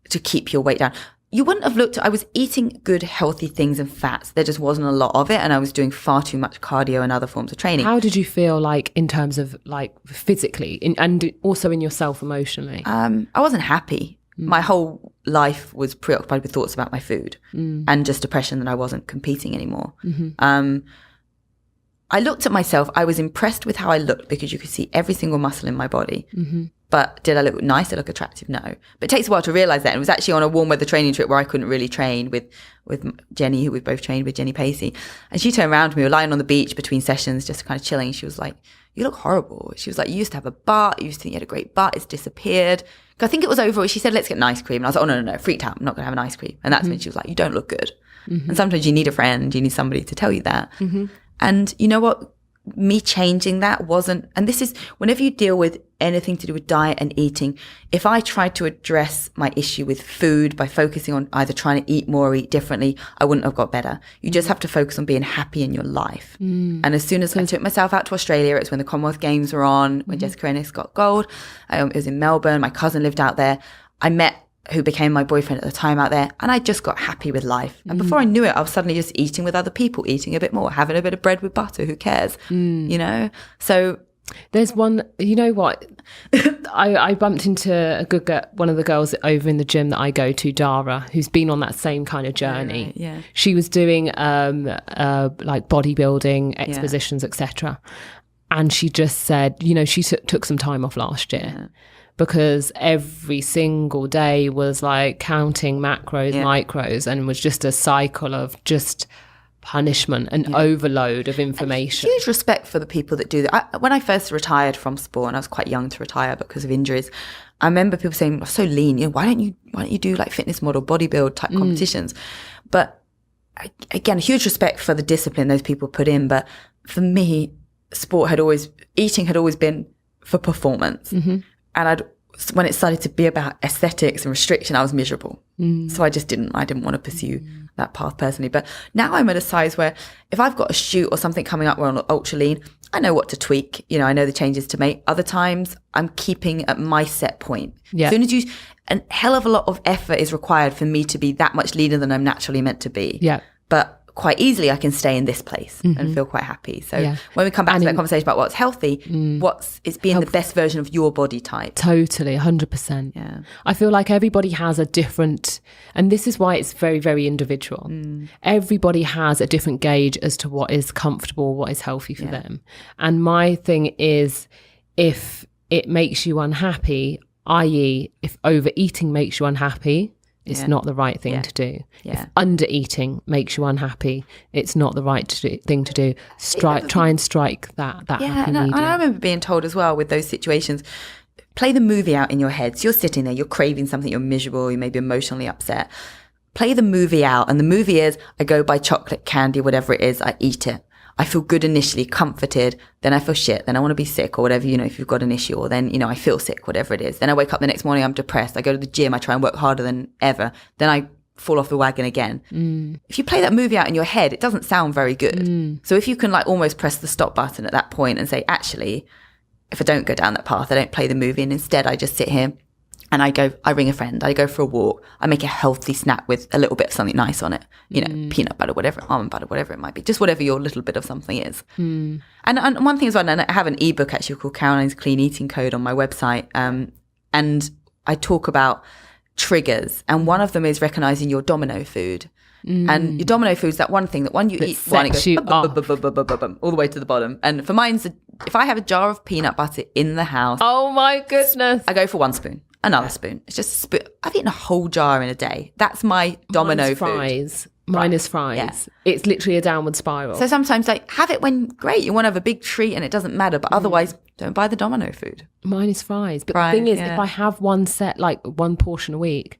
to keep your weight down. You wouldn't have looked, I was eating good, healthy things and fats. There just wasn't a lot of it. And I was doing far too much cardio and other forms of training. How did you feel like in terms of like physically and also in yourself emotionally? I wasn't happy. My whole life was preoccupied with thoughts about my food and just depression that I wasn't competing anymore. I looked at myself. I was impressed with how I looked because you could see every single muscle in my body. But did I look nice? Did I look attractive? No. But it takes a while to realize that. And it was actually on a warm weather training trip where I couldn't really train with Jenny, who we both trained with, Jenny Pacey. And she turned around to me. We were lying on the beach between sessions, just kind of chilling. She was like, you look horrible. She was like, you used to have a butt. You used to think you had a great butt. It's disappeared. I think it was over. She said, let's get an ice cream. And I was like, oh, no. Freaked out. I'm not going to have an ice cream. And that's when she was like, you don't look good. And sometimes you need a friend. You need somebody to tell you that. And you know what? Me changing that wasn't, and this is whenever you deal with anything to do with diet and eating, if I tried to address my issue with food by focusing on either trying to eat more or eat differently, I wouldn't have got better. You just have to focus on being happy in your life. And as soon as I took myself out to Australia, it's when the Commonwealth Games were on, when Jessica Ennis got gold. It was in Melbourne. My cousin lived out there. I met who became my boyfriend at the time out there. And I just got happy with life. And before I knew it, I was suddenly just eating with other people, eating a bit more, having a bit of bread with butter. Who cares? You know? So there's one, you know what? I bumped into one of the girls over in the gym that I go to, Dara, who's been on that same kind of journey. Yeah. She was doing like bodybuilding expositions, etc. And she just said, you know, she took some time off last year. Because every single day was like counting macros, micros, and was just a cycle of just punishment and overload of information. Huge respect for the people that do that. When I first retired from sport, and I was quite young to retire because of injuries, I remember people saying, "I'm so lean. You know, why don't you do like fitness model, bodybuild type competitions?" But again, huge respect for the discipline those people put in. But for me, eating had always been for performance. And when it started to be about aesthetics and restriction, I was miserable. So I didn't want to pursue that path personally. But now I'm at a size where if I've got a shoot or something coming up where I'm ultra lean, I know what to tweak. You know, I know the changes to make. Other times I'm keeping at my set point. As soon as a hell of a lot of effort is required for me to be that much leaner than I'm naturally meant to be. But quite easily I can stay in this place and feel quite happy. So when we come back to that conversation about what's healthy, it's being the best version of your body type. Totally, 100%. Yeah. I feel like everybody has a different, and this is why it's very, very individual. Everybody has a different gauge as to what is comfortable, what is healthy for them. And my thing is, if it makes you unhappy, i.e. if overeating makes you unhappy, it's not the right thing to do. If under-eating makes you unhappy, it's not the right thing to do. Try and strike that happy medium. And I remember being told as well with those situations, play the movie out in your head. So you're sitting there, you're craving something, you're miserable, you may be emotionally upset. Play the movie out. And the movie is, I go buy chocolate, candy, whatever it is, I eat it. I feel good initially, comforted, then I feel shit, then I want to be sick or whatever, you know, if you've got an issue, or then, you know, I feel sick, whatever it is. Then I wake up the next morning, I'm depressed. I go to the gym, I try and work harder than ever. Then I fall off the wagon again. If you play that movie out in your head, it doesn't sound very good. So if you can like almost press the stop button at that point and say, actually, if I don't go down that path, I don't play the movie, and instead I just sit here and I ring a friend, I go for a walk, I make a healthy snack with a little bit of something nice on it, peanut butter, whatever, almond butter, whatever it might be, just whatever your little bit of something is. And one thing as well, and I have an ebook actually called Caroline's Clean Eating Code on my website, and I talk about triggers, and one of them is recognizing your domino food. And your domino food is that one thing that one you eat, one it goes all the way to the bottom. And for mine, if I have a jar of peanut butter in the house, oh my goodness, I go for one spoon. Another spoon. It's just a spoon. I've eaten a whole jar in a day. That's my domino food. Fries. Mine is fries. Yeah. It's literally a downward spiral. So sometimes have it when, great, you want to have a big treat and it doesn't matter. But otherwise, don't buy the domino food. Mine is fries. But the thing is, if I have one set, like one portion a week,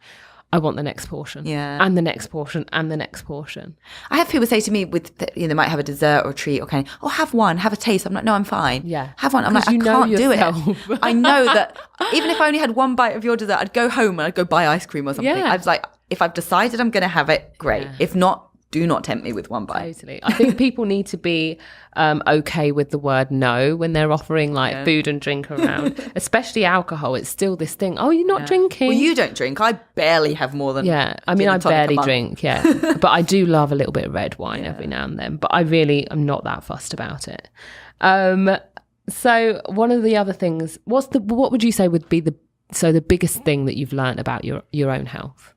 I want the next portion. Yeah. And the next portion and the next portion. I have people say to me they might have a dessert or a treat or kind of, have one, have a taste. I'm like, no, I'm fine. Yeah. Have one. I'm like, I can't do it. I know that even if I only had one bite of your dessert, I'd go home and I'd go buy ice cream or something. Yeah. I was like, if I've decided I'm going to have it, great. Yeah. If not, do not tempt me with one bite. Totally. I think people need to be okay with the word no when they're offering food and drink around, especially alcohol. It's still this thing. Oh, you're not drinking? Well, you don't drink. I barely have more than I mean, I barely drink, but I do love a little bit of red wine every now and then. But I really am not that fussed about it. So one of the other things, what would you say would be the biggest thing that you've learned about your own health?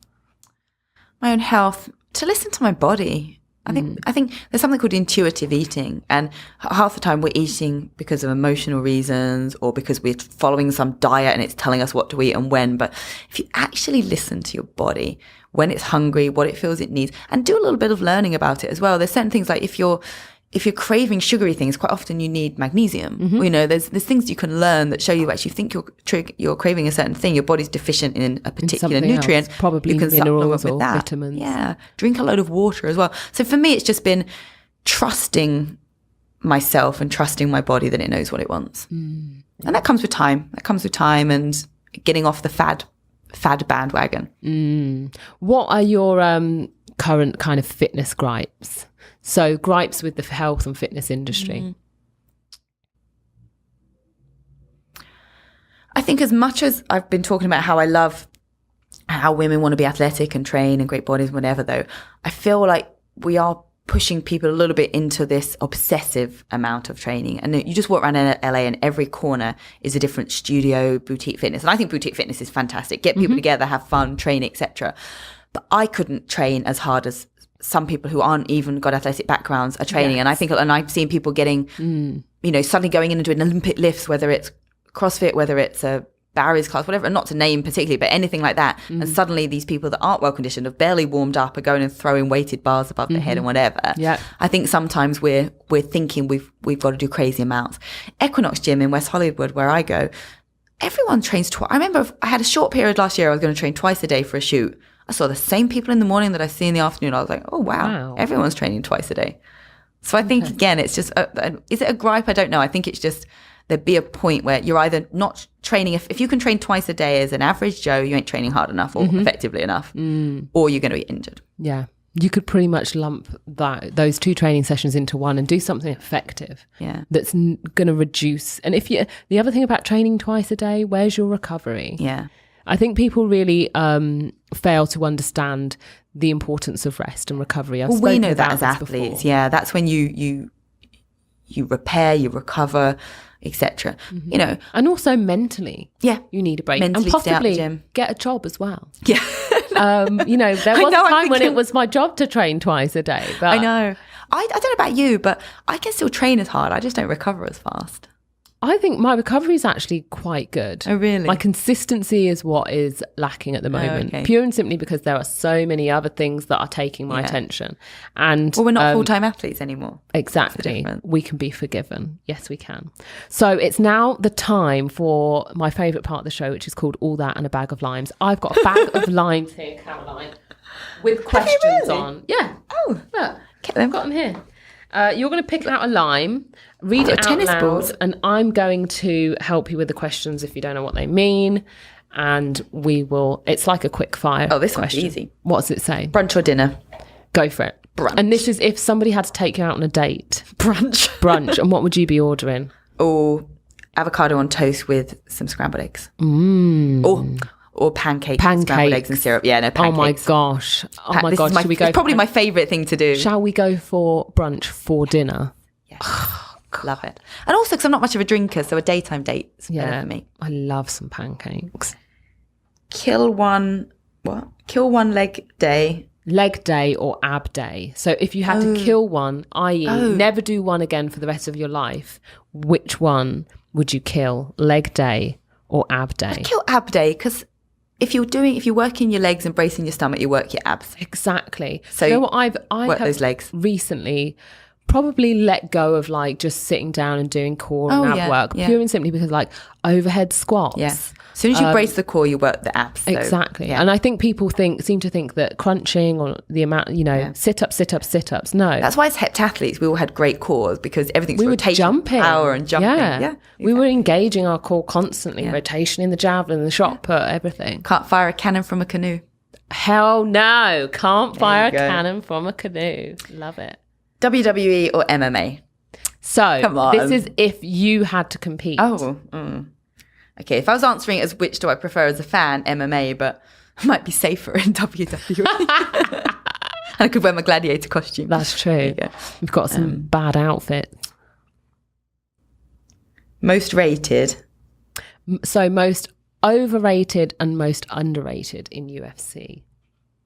My own health. To listen to my body. I think there's something called intuitive eating, and half the time we're eating because of emotional reasons or because we're following some diet and it's telling us what to eat and when. But if you actually listen to your body when it's hungry, what it feels it needs, and do a little bit of learning about it as well. There's certain things like if you're craving sugary things, quite often you need magnesium. Mm-hmm. There's things you can learn that show you actually think you're craving a certain thing. Your body's deficient in a particular nutrient. Else, probably you can minerals with or that. Vitamins. Yeah, drink a load of water as well. So for me, it's just been trusting myself and trusting my body that it knows what it wants. And that comes with time. And getting off the fad bandwagon. What are your current kind of fitness gripes? So gripes with the health and fitness industry. I think as much as I've been talking about how I love how women want to be athletic and train and great bodies, whatever, though, I feel like we are pushing people a little bit into this obsessive amount of training. And you just walk around in LA and every corner is a different studio, boutique fitness. And I think boutique fitness is fantastic. Get people together, have fun, train, etc. But I couldn't train as hard as some people who aren't even got athletic backgrounds are training. Yes. And I've seen people getting, suddenly going into an Olympic lifts, whether it's CrossFit, whether it's a barriers class, whatever, and not to name particularly, but anything like that. And suddenly these people that aren't well conditioned, have barely warmed up, are going and throwing weighted bars above their head and whatever. Yeah. I think sometimes we're thinking we've got to do crazy amounts. Equinox Gym in West Hollywood, where I go, everyone trains twice. I remember I had a short period last year, I was going to train twice a day for a shoot. I saw the same people in the morning that I see in the afternoon. I was like, oh, wow. Everyone's training twice a day. So I think, again, it's just, is it a gripe? I don't know. I think it's just, there'd be a point where you're either not training. If you can train twice a day as an average Joe, you ain't training hard enough or effectively enough, or you're going to be injured. Yeah. You could pretty much lump those two training sessions into one and do something effective. Yeah. That's going to reduce. And the other thing about training twice a day, where's your recovery? Yeah. I think people really fail to understand the importance of rest and recovery. We know that as athletes. Before. Yeah, that's when you repair, you recover, etc. And also mentally. Yeah, you need a break, mentally, and possibly get a job as well. Yeah, there was a time when it was my job to train twice a day. But I know. I don't know about you, but I can still train as hard. I just don't recover as fast. I think my recovery is actually quite good. Oh, really? My consistency is what is lacking at the moment, pure and simply because there are so many other things that are taking my attention. And we're not full-time athletes anymore. Exactly. We can be forgiven. Yes, we can. So it's now the time for my favourite part of the show, which is called All That and a Bag of Limes. I've got a bag of limes here, Caroline, with questions on. Yeah. Oh, look. I've got them here. You're going to pick out a lime, read it out loud, and I'm going to help you with the questions if you don't know what they mean. And it's like a quick fire. Oh, this question. One's easy. What does it say? Brunch or dinner? Go for it. Brunch. And this is if somebody had to take you out on a date. Brunch. Brunch. And what would you be ordering? Oh, avocado on toast with some scrambled eggs. Or pancakes, scrambled eggs and syrup. Yeah, no, pancakes. Oh my gosh. Should we go? It's probably my favourite thing to do. Shall we go for brunch for dinner? Yes. Love it. And also because I'm not much of a drinker, so a daytime date is better for me. I love some pancakes. Kill one leg day. Leg day or ab day. So if you had to kill one, i.e. never do one again for the rest of your life, which one would you kill? Leg day or ab day? I'd kill ab day because if you're working your legs and bracing your stomach, you work your abs. Exactly. So you know what I work have those legs. Recently probably let go of like just sitting down and doing core and ab work, pure and simply because like overhead squats. Yes. As soon as you brace the core, you work the abs. So, exactly. Yeah. And I think people seem to think that crunching or the amount, sit-ups. No. That's why as heptathletes, we all had great cores because everything's rotation, jumping. Power and jumping. Yeah. Exactly. We were engaging our core constantly, rotation in the javelin, the shot put, everything. Can't fire a cannon from a canoe. Hell no. Can't fire a cannon from a canoe. Love it. WWE or MMA? So, come on. This is if you had to compete. Okay, if I was answering as which do I prefer as a fan, MMA, but I might be safer in WWE. And I could wear my gladiator costume. That's true. We've got some bad outfits. Most rated? So most overrated and most underrated in UFC.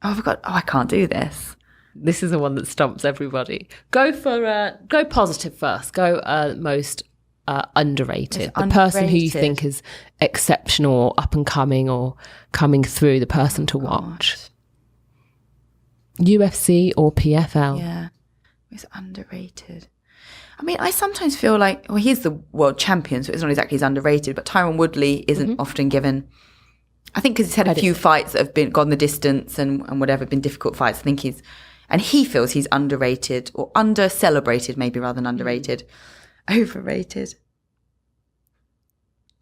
I can't do this. This is the one that stumps everybody. Go positive first. Go most underrated. The person who you think is exceptional or up and coming or coming through, the person to watch. UFC or PFL? Yeah. It's underrated. I mean, I sometimes feel like, he's the world champion, so it's not exactly as underrated, but Tyron Woodley isn't often given. I think because he's had a few fights that have gone the distance and whatever, been difficult fights. I think he feels he's underrated or under-celebrated maybe rather than underrated. Overrated.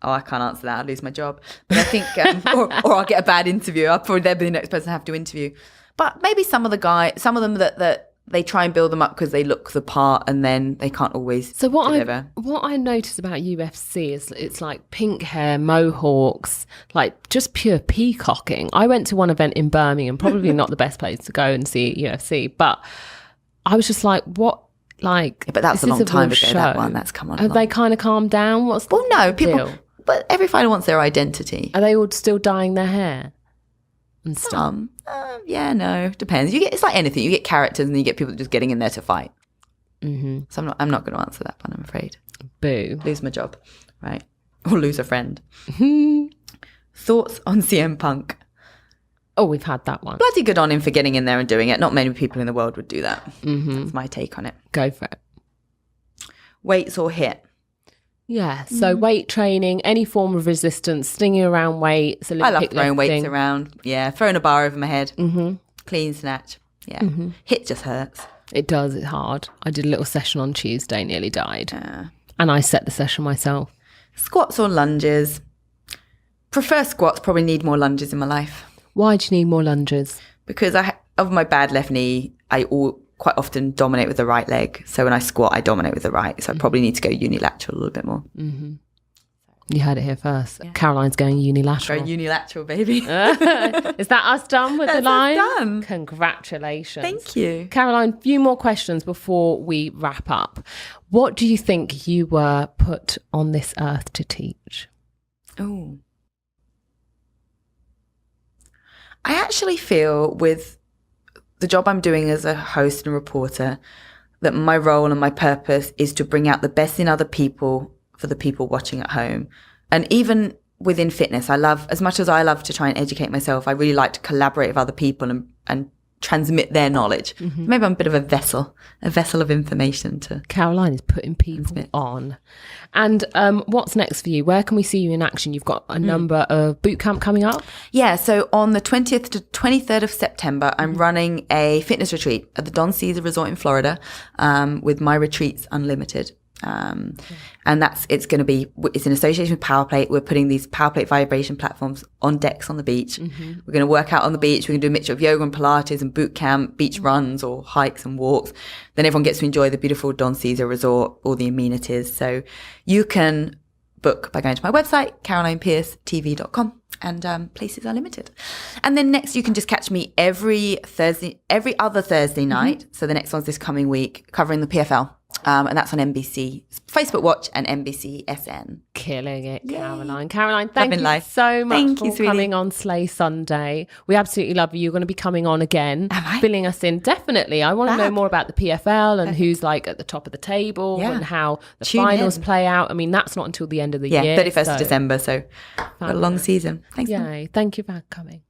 I can't answer that. I'll lose my job. But I think, or I'll get a bad interview. I'll probably be the next person I have to interview. But maybe some of them that they try and build them up because they look the part and then they can't always deliver. What I notice about UFC is it's like pink hair, mohawks, like just pure peacocking. I went to one event in Birmingham, probably not the best place to go and see UFC, but I was just like, what? Like, but that's a long time ago, that one. That's come on. Have they kind of calmed down? People, but every fighter wants their identity. Are they all still dyeing their hair and stuff? Depends. It's like anything. You get characters and then you get people just getting in there to fight. Mm-hmm. So I'm not going to answer that one, I'm afraid. Boo. Lose my job, right? Or lose a friend. Thoughts on CM Punk? Oh, we've had that one. Bloody good on him for getting in there and doing it. Not many people in the world would do that. Mm-hmm. That's my take on it. Go for it. Weights or hit? Yeah, so weight training, any form of resistance, slinging around weights, Olympic I love throwing lifting. weights around. Yeah, throwing a bar over my head. Mm-hmm. Clean snatch. Yeah. Hit just hurts. It does, it's hard. I did a little session on Tuesday, nearly died. And I set the session myself. Squats or lunges? Prefer squats, probably need more lunges in my life. Why do you need more lunges? Because of my bad left knee, I quite often dominate with the right leg. So when I squat, I dominate with the right. So I probably need to go unilateral a little bit more. Mm-hmm. You heard it here first. Yeah. Caroline's going unilateral. Going unilateral, baby. Is that us done with the line? That's done. Congratulations. Thank you. Caroline, a few more questions before we wrap up. What do you think you were put on this earth to teach? Oh. I actually feel with the job I'm doing as a host and reporter that my role and my purpose is to bring out the best in other people for the people watching at home. And even within fitness, as much as I love to try and educate myself, I really like to collaborate with other people and transmit their knowledge. Mm-hmm. Maybe I'm a bit of a vessel of information to. Caroline is putting people on. And what's next for you? Where can we see you in action? You've got a number of boot camp coming up. Yeah, so on the 20th to 23rd of September, I'm running a fitness retreat at the Don Cesar Resort in Florida with My Retreats Unlimited. And it's in association with Powerplate. We're putting these Powerplate vibration platforms on decks on the beach. Mm-hmm. We're going to work out on the beach. We're going to do a mixture of yoga and Pilates and boot camp, beach runs or hikes and walks. Then everyone gets to enjoy the beautiful Don Cesar Resort, all the amenities. So you can book by going to my website, carolinepearcetv.com. And places are limited. And then next, you can just catch me every other Thursday night. So the next one's this coming week, covering the PFL. And that's on NBC Facebook Watch and NBC SN. Killing it, Yay. Caroline. Caroline, thank you life. so much Thank for you, sweetie. coming on Slay Sunday. We absolutely love you. You're going to be coming on again, Am I? filling us in. Definitely. I want to know more about the PFL and who's like at the top of the table and how the Tune finals in. play out. I mean, that's not until the end of the Yeah, year. 31st of December. So a long season. Thanks. Yay. Thank you for coming.